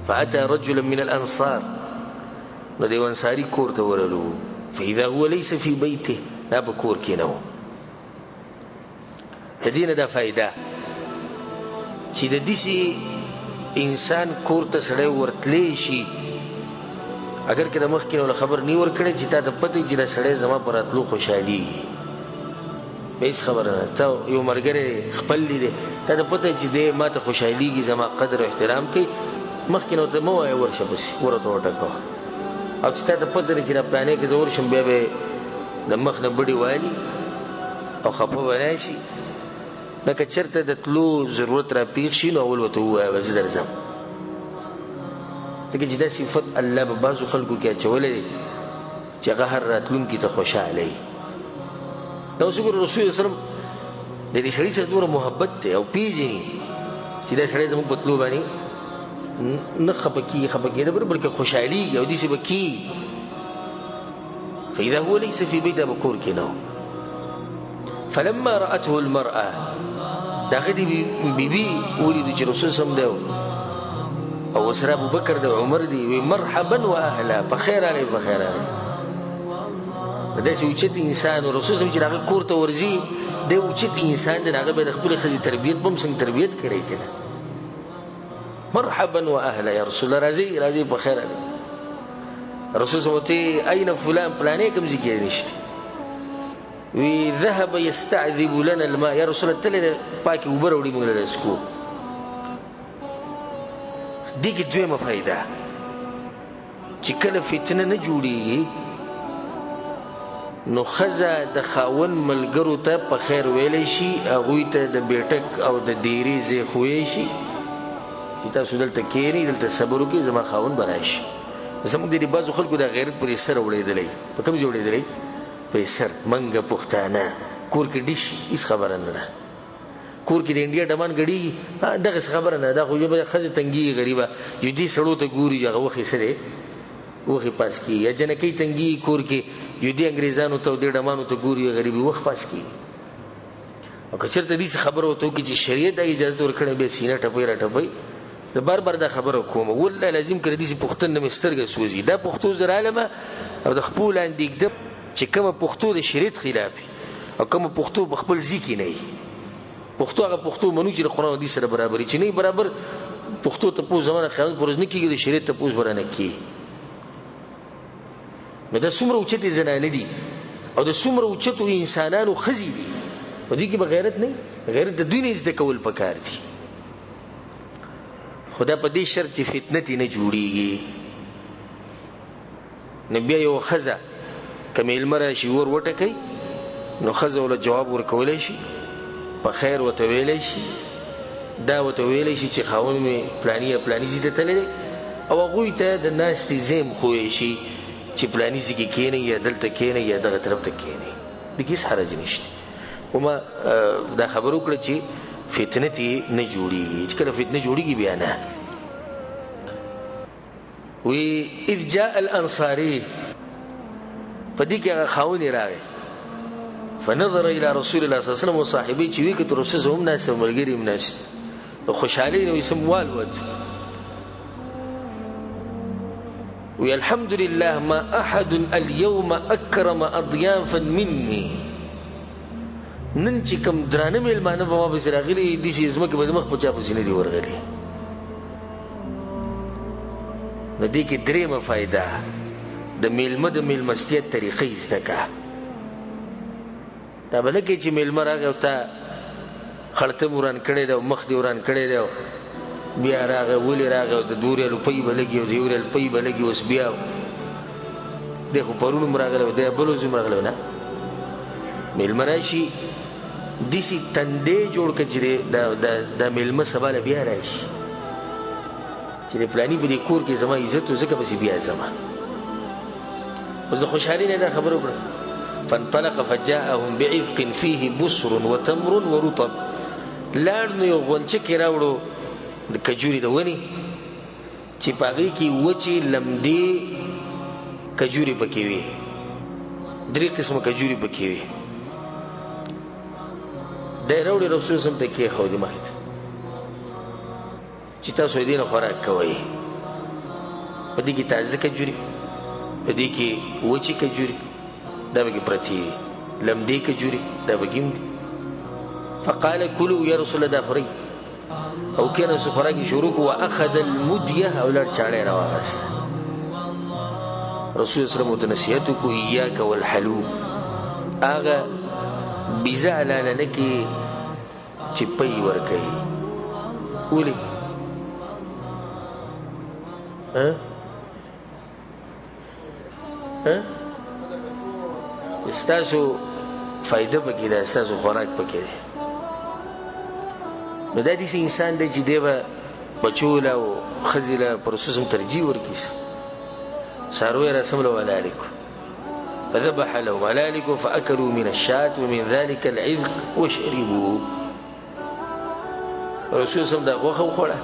فاتى رجلا من الانصار نو دی انصاری کور ته ورلو فاذا هو ليس في بيته دا به کور کې نه و هدینه دا فائدہ چې د دې انسان کور ته سړی ورتلی شي اگر کله مخ کې نو خبر نی ور کړی چې تا ته پته چې دا سړی زما پر اتلو خوشحالي هیڅ خبره نه ته یو مرګره خپل دي تا ته پته چې دې ماته خوشحاليږي زما قدر او احترام کوي مخ کې نو ته مو ورشه بس ورته وټکو او چې تا ته پته نه چې را پلانې کې زور شم بیا به د مخ نه بډي والی او خپه ونای شي لکه چرته د تلو ضرورت را پیښ شي نو اول وته وای وز درځم ځکه چې دا صفت الله به بعضو خلکو کې اچولې چې هغه هر راتلون کې ته خوشاله دا وسګور رسول الله صلی الله علیه وسلم د دې سړي سره دوره محبت ته او پیژني چې دا سړی زموږ په تلو باندې نه خپکی نه بلکې خوشحالي او دې څه بکی فاذا هو ليس في بيت بكور كنو فلما راته المراه داغه دی بیبي ولید چې رسول سم دی او سره ابو بکر دی عمر دی وی مرحبا واهلا بخير علي بخير علي دا چې اوچت انسان او رسول سم چې هغه کور ته ورځي د اوچت انسان دغه به خپل خزي تربيت بم څنګه تربيت کړي کنه مرحبا واهلا يا رسول الله راضي بخير علي رسول سم ته اين فلان پلانې کوم ځای کې نشته وی ذهب يستعذب لنا الماء يا رسول الله تل پاکي وبر وړي موږ له اسکو دغه دویمه فائدہ چې کله فتنه نه جوړي نو خزه د خاون ملګرو ته په خیر ویلې شي هغه ته د بیٹک او د دیری زی خوې شي چې تاسو دلته کېنی دلته صبر وکړئ زما خاون برایش زموږ د بازو خلکو د غیرت پر سر وړېدلې په کوم جوړېدلې په سر منګه پښتانه کور کې ډیش هیڅ خبره نه ده کور کې د انډیا ډمان غړي دغه خبره نه ده خو یو خزه تنګي غریبه یو دې سړو ته ګوري هغه وخت سره وخت پاس کی یا جنکی تنګي کور کې یو دې انګريزانو ته د ډمانو ته ګوري غریبي وخت پاس کی او که چرته دې خبره وته چې شریعت د اجازه ورکړي به سینه ټپي را ټپي د بار دا خبره کوم ولله لازم کړی دې پښتون نه مسترګه سوزي دا پښتو زر عالمه او د خپل اندیک چې کومه پښتو د شریعت خلاف او کومه پښتو بخپل ځکه نه پښتو هغه پښتو منو چې قرآن حدیث سره برابر چې نه برابر پښتو ته په زمانه خیال پرز نه کیږي د شریعت ته پوز برانه کی نو د څومره اوچتي زنانه دي او د څومره اوچتو انسانانو خزي دي په دې کې بغیرت نه غیرت د دوی نه زده کول پکار دي خدا په دې شرط چې فتنه نه جوړيږي نبی یو خزه کمیل مره شي ور وټکای نو خزه ول جواب ورکولای شي په خیر وته ویلای شي دا وته ویلای شي چې خاون می پلانی زیته تللی او هغه ته د ناس تیزم خوې شي چې پلانی زی کې کینې یا دلته کینې یا دغه طرف ته کینې د کیس حرج نشته وما دا خبرو کړ چې فتنه تی نه جوړیږي چې کله فتنه جوړیږي بیا نه وی اذ جاء الانصاري پدې کې هغه خاون راغی فنظر الى رسول الله صلی الله علیه وسلم وصاحبه چې وی کته رسول هم ناس ملګری هم ناس خوشحالي نو سموال وځ وی الحمد لله ما احد اليوم اكرم اضيافا مني نن چې کوم درانه میلمانه په ما به راغلي دي چې زما کې به مخ په چا په سینې دی ورغلي ندی کې درېمه فائدہ د میلمستیا طریقې زده کا دا بل کې چې میلمه راغی او تا خړته موران کړي دا مخ دی وران کړي دا بیا راغی ولې راغی د دورې لپی بلګي او د یورې لپی بلګي اوس بیا دغه پرونو مراغله د بلوز مراغله نه میلمه راشي دیسی تندې جوړ کړي چې د میلمه سبا له بیا راشي چې د فلاني په دې کور کې زما عزت وزکه پسې بیا زما اوس د خوشحالي نه دا خبره وکړه فانطلق فجاءهم بعذق فيه بصر وتمر ورطب لاړ نو یو غونچه کې راوړو د کجوري د ونی چې پاغي کې وچی لمدې کجوري پکې وي 3 قسمه کجوري پکې وي د راوړي رسول سم ته کې خو دې مخې چې تاسو دې نه خوراک کوئ په دې کې تازه کجوري په دې کې وچی کجوري دا به پرتی لمدې کجوري دا به ګم فقال كلوا يا رسول الله دافري او كان سخراجي شروك واخذ المديه او لار چاړه راوغس رسول الله صلی الله علیه وسلم اياك والحلوب اغه بيزال لنکي چپي ورکي ولي استاسو فائدہ پکې ده استاسو خوراک پکې ده نو دا دې انسان دی چې دی به بچوله او خزله پروسسم ترجیح ورکیس ساروی رسم له ولالک فذبح لهم ولالک فاكلوا من الشاة ومن ذلك العذق وشربوا رسول سم دا غوخه وخوړه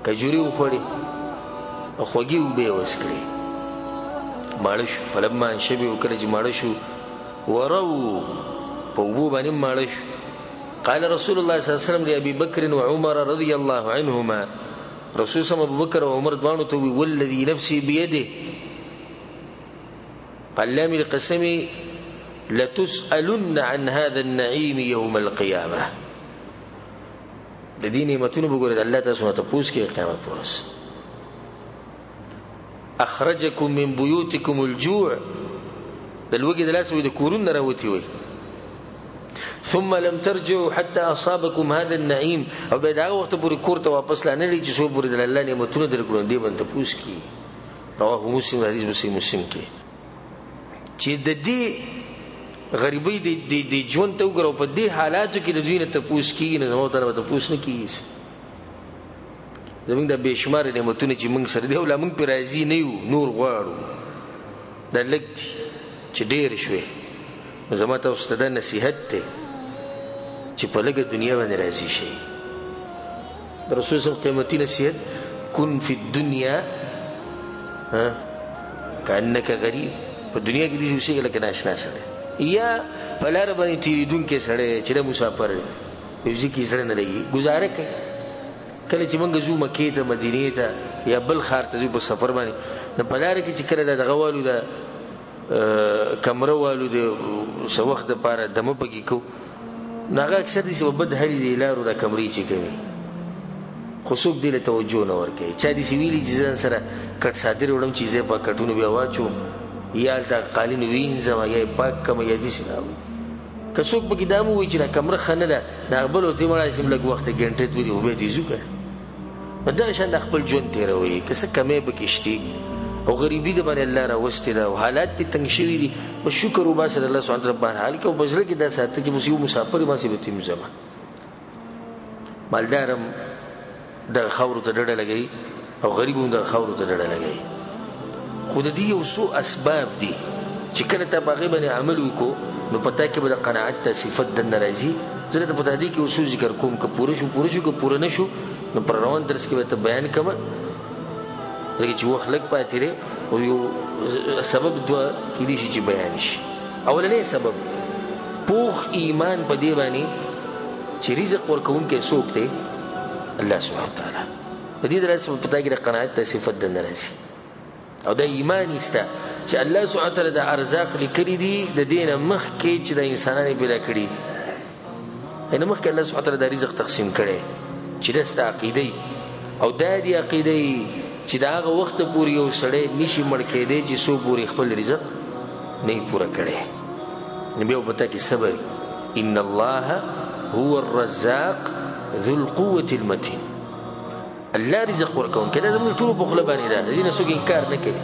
کجوري وخوړي او خوږي وبې وسکړي مالش فلما شبي وکړي چې مالش ورو په وبو باندې مالش قال رسول الله صلى الله عليه وسلم لأبي بكر وعمر رضي الله عنهما رسول الله ابو بكر وعمر دوانو ته والذي نفسي بيده قال لام القسم لتسألن عن هذا النعيم يوم القيامة د دې نعمتونو وګورئ الله تاسو ته پوښ کې قیامت پورس اخرجكم من بيوتكم الجوع دلوګي دلاسو د کورون راوتی وي ثم لم ترجعوا حتى اصابكم هذا النعيم او بعد هغه وخت پورې کور ته واپس لانه لري چې سو پورې د الله نعمتونو درکړو دی باندې پوښ کی رواه مسلم حدیث مسلم کې چې د دې غریبۍ د ژوند ته وګورو په دې حالاتو کې د دوی نه تپوس کیږي نه زموږ ته تپوس نه کیږي زمونږ د بشمار نعمتونه چې موږ سره دی ولا موږ پر راضي نه یو نور غواړو د لګت چې ډېر شوي زموږ ته استاد نصيحت ته چې په لګه دنیا باندې راضي شي د رسول الله قیمتي نصيحت کن فی الدنيا کانک غریب په دنیا کې دې شي لکه ناشنا سره یا پلار باندې تیریدون کې سره چې د مسافر یوځي کې سره نه لګي گزاره کوي کله چې موږ زو مکې ته مدینه ته یا بل خار ته په سفر باندې نه پلار کې چې کړه د غوالو د کمره والو د سوخت لپاره دمه پکې کو ناغه اکثر دې سبب د هلي لارو د کمرې چې کوي خصوص دې له توجه نه ورکړي چا دې سویلي چې ځان سره کټ صادر وړم چیزې په کټونو بیا واچو یا د قالین وینځم یا پاک کم یا دې شناو که څوک به کدامو وی چې کمره خنه ده دا بل او ته مړای سم لګ وخت غنټه دوی او به دې زوکه دا شان خپل ژوند تیروي که څه کمې بکشتي او غریبی د باندې الله را وستي دا حالات ته تنگ شوی دي او شکر وباسه الله سبحانه وتعالى حال کې او بزره کې دا ساته چې مصیبت مسافر ما سي به تیم زما مالدارم د خاور ته ډډه لګي او غریبوم د خاور ته ډډه لګي خود دې یو سو اسباب دي چې کله ته باغې باندې عمل وکړو نو پتا کې به د قناعت ته صفت د ناراضي زه ته پتا دي کې اصول ذکر کوم که پوره شو که پوره نشو نو پر روان درس کې به ته بیان کوم لکه چې وخت لګ پاتې لري او یو سبب دوا کې دي چې بیان شي اولنې سبب پوخ ایمان په دی باندې چې رزق ورکون کې څوک دی الله سبحانه وتعالى په دې درس په پتا کې د قناعت ته صفت د ناراضي او د ایمان استه چې الله سبحانه وتعالى د ارزاق لیکلي دي د دینه مخ کې چې د انسانانو پیدا کړي اینه مخ کې الله سبحانه وتعالى د رزق تقسیم کړي چې د ست عقیده او د دې عقیده چې داغه وخت پورې یو سړی نشي مړ کېدی چې سو پورې خپل رزق نه پوره کړي نبی او پتا کې صبر ان الله هو الرزاق ذو القوه المتين الله رزق ورکون کله زموږ ټول په خپل باندې ده دې نه څوک انکار نه کوي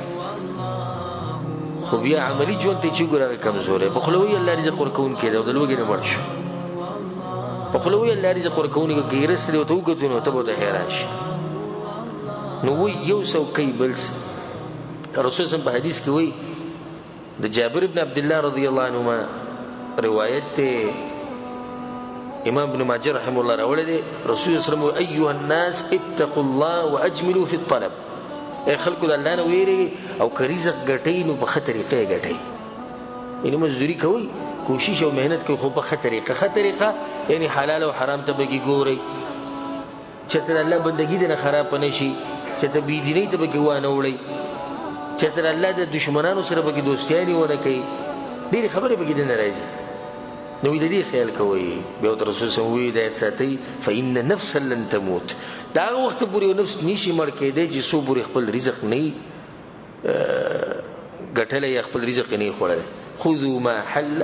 خو بیا عملی ژوند ته چې ګورغه کمزورې په خپل وی الله رزق ورکون کړي او د لوګي نه مړ شو په خو وی الله رزق ورکونی کې رسل او ته وګورئ نو ته به حیران شي. نو وی یو څو کوي بل رسول صلی په حدیث کې وی د جابر ابن عبد الله رضی الله عنهما روایت ته امام ابن ماجه رحمه الله راوړی دی. رسول صلی الله علیه وسلم ایها الناس اتقوا الله واجملوا في الطلب. اے خلکو د الله نه ویریږئ او که رزق ګټئ نو په ښه طریقې ګټئ. یعنی مزدوري کوئ، کوشش او مهنت کوئ، خو په ښه طریقه. ښه طریقه یعنی حلال او حرام ته بګي ګورئ، چېرته د الله بندګي دې نه خراب نه شي، چېرته بېدینۍ ته بګي وانه وړئ، چېرته د الله د دشمنانو سره بګي دوستیانې ونه کوي، ډېرې خبرې بګي دې نه راځي. نو د دې خیال کوئ. بیا ورته رسول صلی الله علیه وسلم وایي هدایت ساتئ فإن نفسا لن تموت. د هغه وخته پورې یو نفس نشي مړ کېدی چې څو پورې خپل رزق نه ګټلی یا خپل رزق نه خوړلی. خذوا ما حل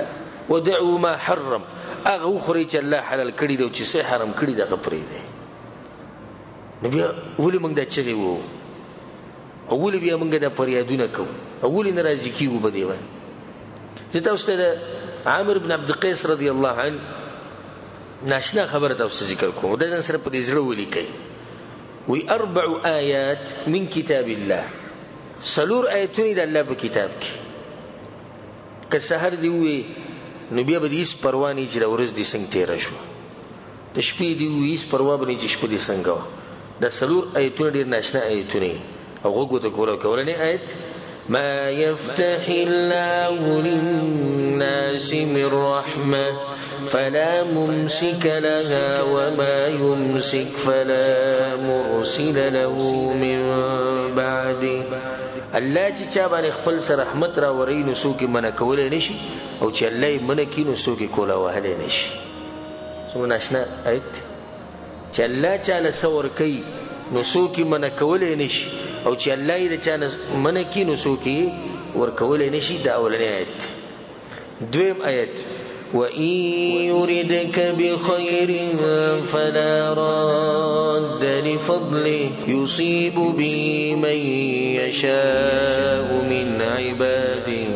ودعوا ما حرم. هغه وخورئ چې الله حلال کړي دی او چې څه حرام کړي دی هغه پرېږدئ. نو بیا ولې موږ دا چغې وو او ولې بیا موږ دا فریادونه کوو او ولې نه راضي کېږو په دې باندې؟ زه تاسو ته د عامر بن عبد القیس رضی الله عنه ناشنا خبره تاسو ذکر کوم. دا ځان سره په دې زړه ولیکئ. وی 4 آیات من کتاب الله. 4 آیتونه د الله په کتاب کې. که سحر دی وی نو بیا به دې هیڅ پروا نه چې د ورځ دې څنګه تېره شوه، د شپې دی وی هیڅ پروا به نه چې شپه دې څنګه وه. دا 4 آیتونه ډېر ناشنا آیتونه او غوږ ورته کول. کولنی آیت ما يفتح الله للناس من رحمة فلا ممسك لها وما يمسك فلا مرسل له من بعده. الله چې چا باندې خپل سره رحمت را وري نو څوک منع کولای نشي او چې الله یې منع کړي نو څوک کولا وهلی نشي. څومره ناشنا آیت چې الله چاله څه ورکوي نو څوک منع کولای نشي او چې الله یې د چا نه منع کړي نو څوک ورکولی نشي. دا اولنی آیت. دویم آیت وَإِن يُرِدْكَ بِخَيْرٍ فَلَا رَادَّ لِفَضْلِهِ يُصِيبُ بِهِ مَن يَشَاءُ مِنْ عِبَادِهِ.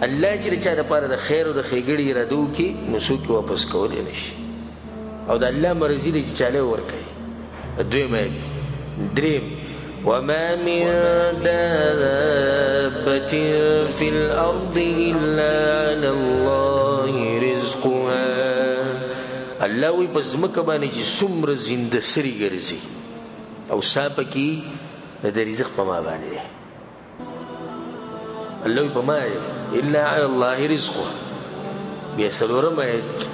الله چې چا دپاره د خیر او د ښېګړې اراده وکړي نو څوک واپس کولی نشي او د الله مرضي دی چې چاله ورکوي. دویم آیت. دریم وما من دابة في الأرض إلا على الله رزقها. الله وی پس مکه باندې چې څومره زنده سري ګرځي او ساپه کې د رزق په ما باندې دی. الله وی په ما إلا على الله رزقها. بیا څلورم آیت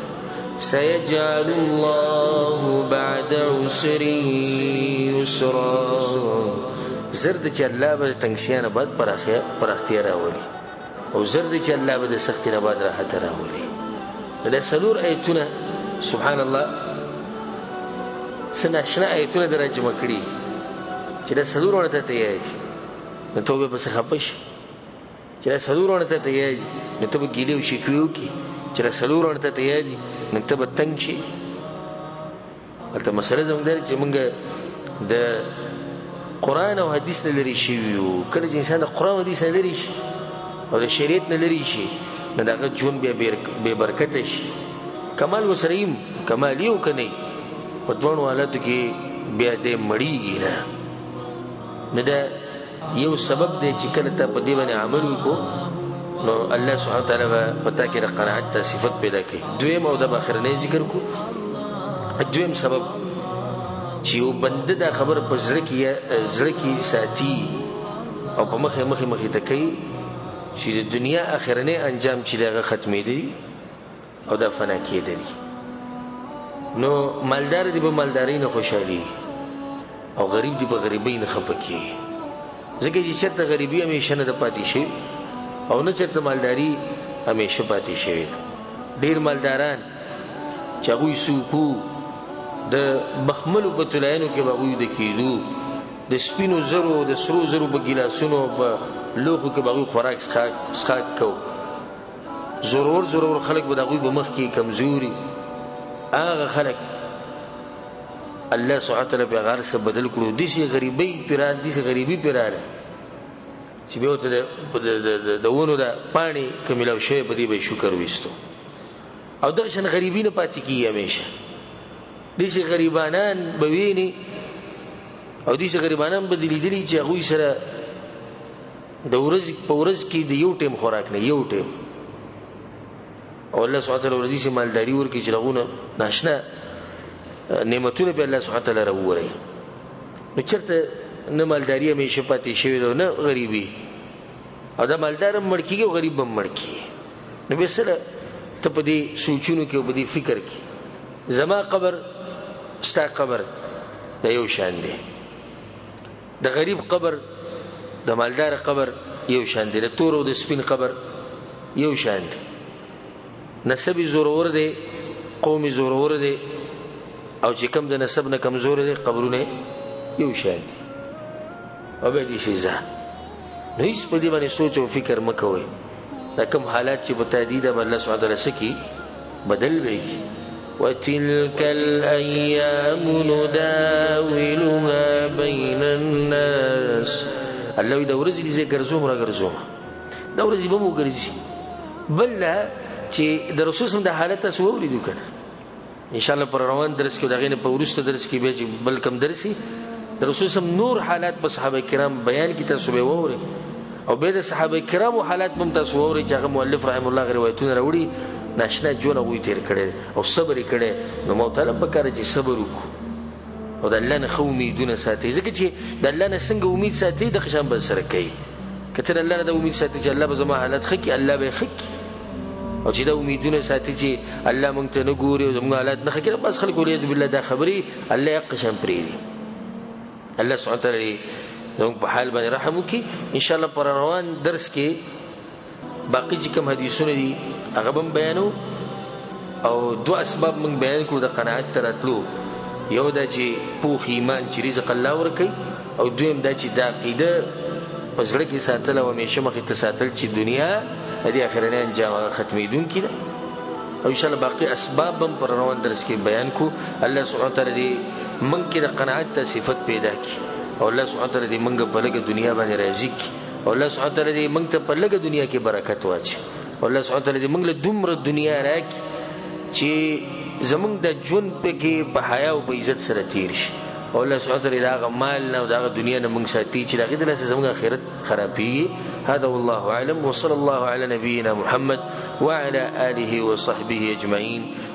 سيجعل الله بعد عسر يسرا. زرد چې الله به تنگسیانه بعد پراختیا راولي او زرد چې الله به د سختي نه بعد راحت راولي. دا 4 آیتونه سبحان الله سناشنا آیتونه درجمه کړي چې دا 4 ورته تیار نو توبه بس خپش چې دا 4 ورته تیار نو ته به ګیلې او شکوي وکي چې دا 4 ورته تیار دي نو ته به تنگ شي. البته مسله زموږ دی چې موږ د قرآن او حدیث نه لري شي یو. کله چې انسان د قرآن او حدیث نه لري شي او د شریعت نه لري شي نو دغه ژوند بیا بې برکته شي. کمال ورسره یم کمال یو که نه په دواړو حالاتو کې بیا دی مړیږي نه. نو دا یو سبب دی چې کله ته په دې باندې عمل وکړو نو الله سبحانه وتعالی به پتا کې د قناعت ته صفت پیدا کوي. دویم او د باخرنۍ ذکر کو. دویم سبب چې یو بنده دا خبر په زړه کې ساتي او په مخې ته کوي چې د دنیا آخرنۍ انجام چې هغه ختمېدی او دا فنا کېدلی. نو مالدار دی په مالدارۍ نه خوشحالي او غریب دی په غریبۍ نه خفه کېږي. ځکه چې چېرته غریبي همیشه نه ده پاتې شي او نه چېرته مالداري همیشه پاتې شوې ده. ډېر مالداران چې هغوی سوکو د بخملو په طلایانو کې به هغوی د کېدو د سپینو زرو د سرو زرو په ګیلاسونو په لوښو کې به هغوی خوراک څښاک کو. زورور خلک به د هغوی په مخ کې کمزوري. هغه خلک الله سبحانه وتعالی په هغه هر څه بدل کړو. داسې غریبي پرې راغله چې بیا ورته د ونو د پاڼې که میلاو شوی په دې به یې شکر ویستو او دغه شان غریبي نه پاتې کېږي همیشه. داسې غریبانان به ویني او داسې غریبانان به لیدلي چې هغوی سره د ورځ په ورځ کې د یو ټیم خوراک نه یو ټیم او الله سبحانه وتعالی ورته داسې مالداري ورکړي چې هغونه ناشنا نعمتونه په الله سبحانه وتعالی راووري نو چېرته نه مالداري همیشه پاتې شوې ده نه غریبي او دا مالدار هم مړ کېږي او غریب هم مړ کېږي نو بیا سره ته په دې سوچونو کې او په دې فکر کې زما قبر ستا قبر د یو شان دی د غریب قبر د مالدار قبر یو شان دی د تور او د سپین قبر یو شان دی نسب زورور دی قوم زورور دی او چې کم د نسب نه کمزور دی قبرونه یو شان دی او به دې شي ځه نو هیڅ په دې باندې سوچ او فکر مکوئ دا کوم حالات چې په تعدید الله سبحانه وتعالی سکی بدل ویږي وتلك الايام نداولها بين الناس الله دا ورځې دې ګرځوم را ګرځوم دا ورځې به مو ګرځي بل چې د رسول صلی الله علیه وسلم د حالت تاسو ولیدو کنه ان شاء الله پر روان درس کې دغه نه په ورسته درس کې به چې بل کم درسي د رسول صلی الله نور حالات په صحابه کرام بیان کی تاسو به ووري او به د صحابه کرامو حالات هم تاسو ووري چې هغه مؤلف رحم الله روایتونه راوړي ناشنا جون غوي تیر کړي او صبر کړي نو مطلب وکړي چې صبر وکړو او د الله نه خو امیدونه ساتي ځکه چې د الله نه څنګه امید ساتي د خشم بل سره کوي کته الله نه د امید ساتي چې الله به زما حالت خکې الله به خکې او چې د امیدونه ساتي چې الله مونږ ته نه ګوري او زموږ حالات نه خکې بس خلکو لري بالله دا خبري الله یې قشم پریری الله سبحانه وتعالی زموږ په حال باندې رحم وکړي ان شاء الله پر روان درس کې باقی چې کوم حدیثونه دي هغه هم بیانو او دو اسباب موږ بیان کړو د قناعت تراتلو یو دا چې پوخ ایمان چې رزق الله ورکړي او دویم دا چې د عقیده پزړه کې ساتل او همیشه مخې ته ساتل چې دنیا د اخرنۍ انجام ختمېدون کې ده او ان شاء الله باقی اسباب هم پر روان درس کې بیان کو الله سبحانه وتعالی دې موږ کې د قناعت صفت پیدا کړي او الله سبحانه وتعالی دې موږ په لګه دنیا باندې راضي کړي او الله سبحانه وتعالی دې موږ ته په لګه دنیا کې برکت واچي او الله سبحانه وتعالی دې موږ له دومره دنیا راکړي چې زمونږ د ژوند په کې په حیا او په عزت سره تیر شي او الله سبحانه وتعالی دا مال نه او دا دنیا نه موږ ساتي چې دا غوډه لسه زموږ آخرت خرابيږي هذا والله اعلم وصلى الله على نبينا محمد وعلى اله وصحبه اجمعين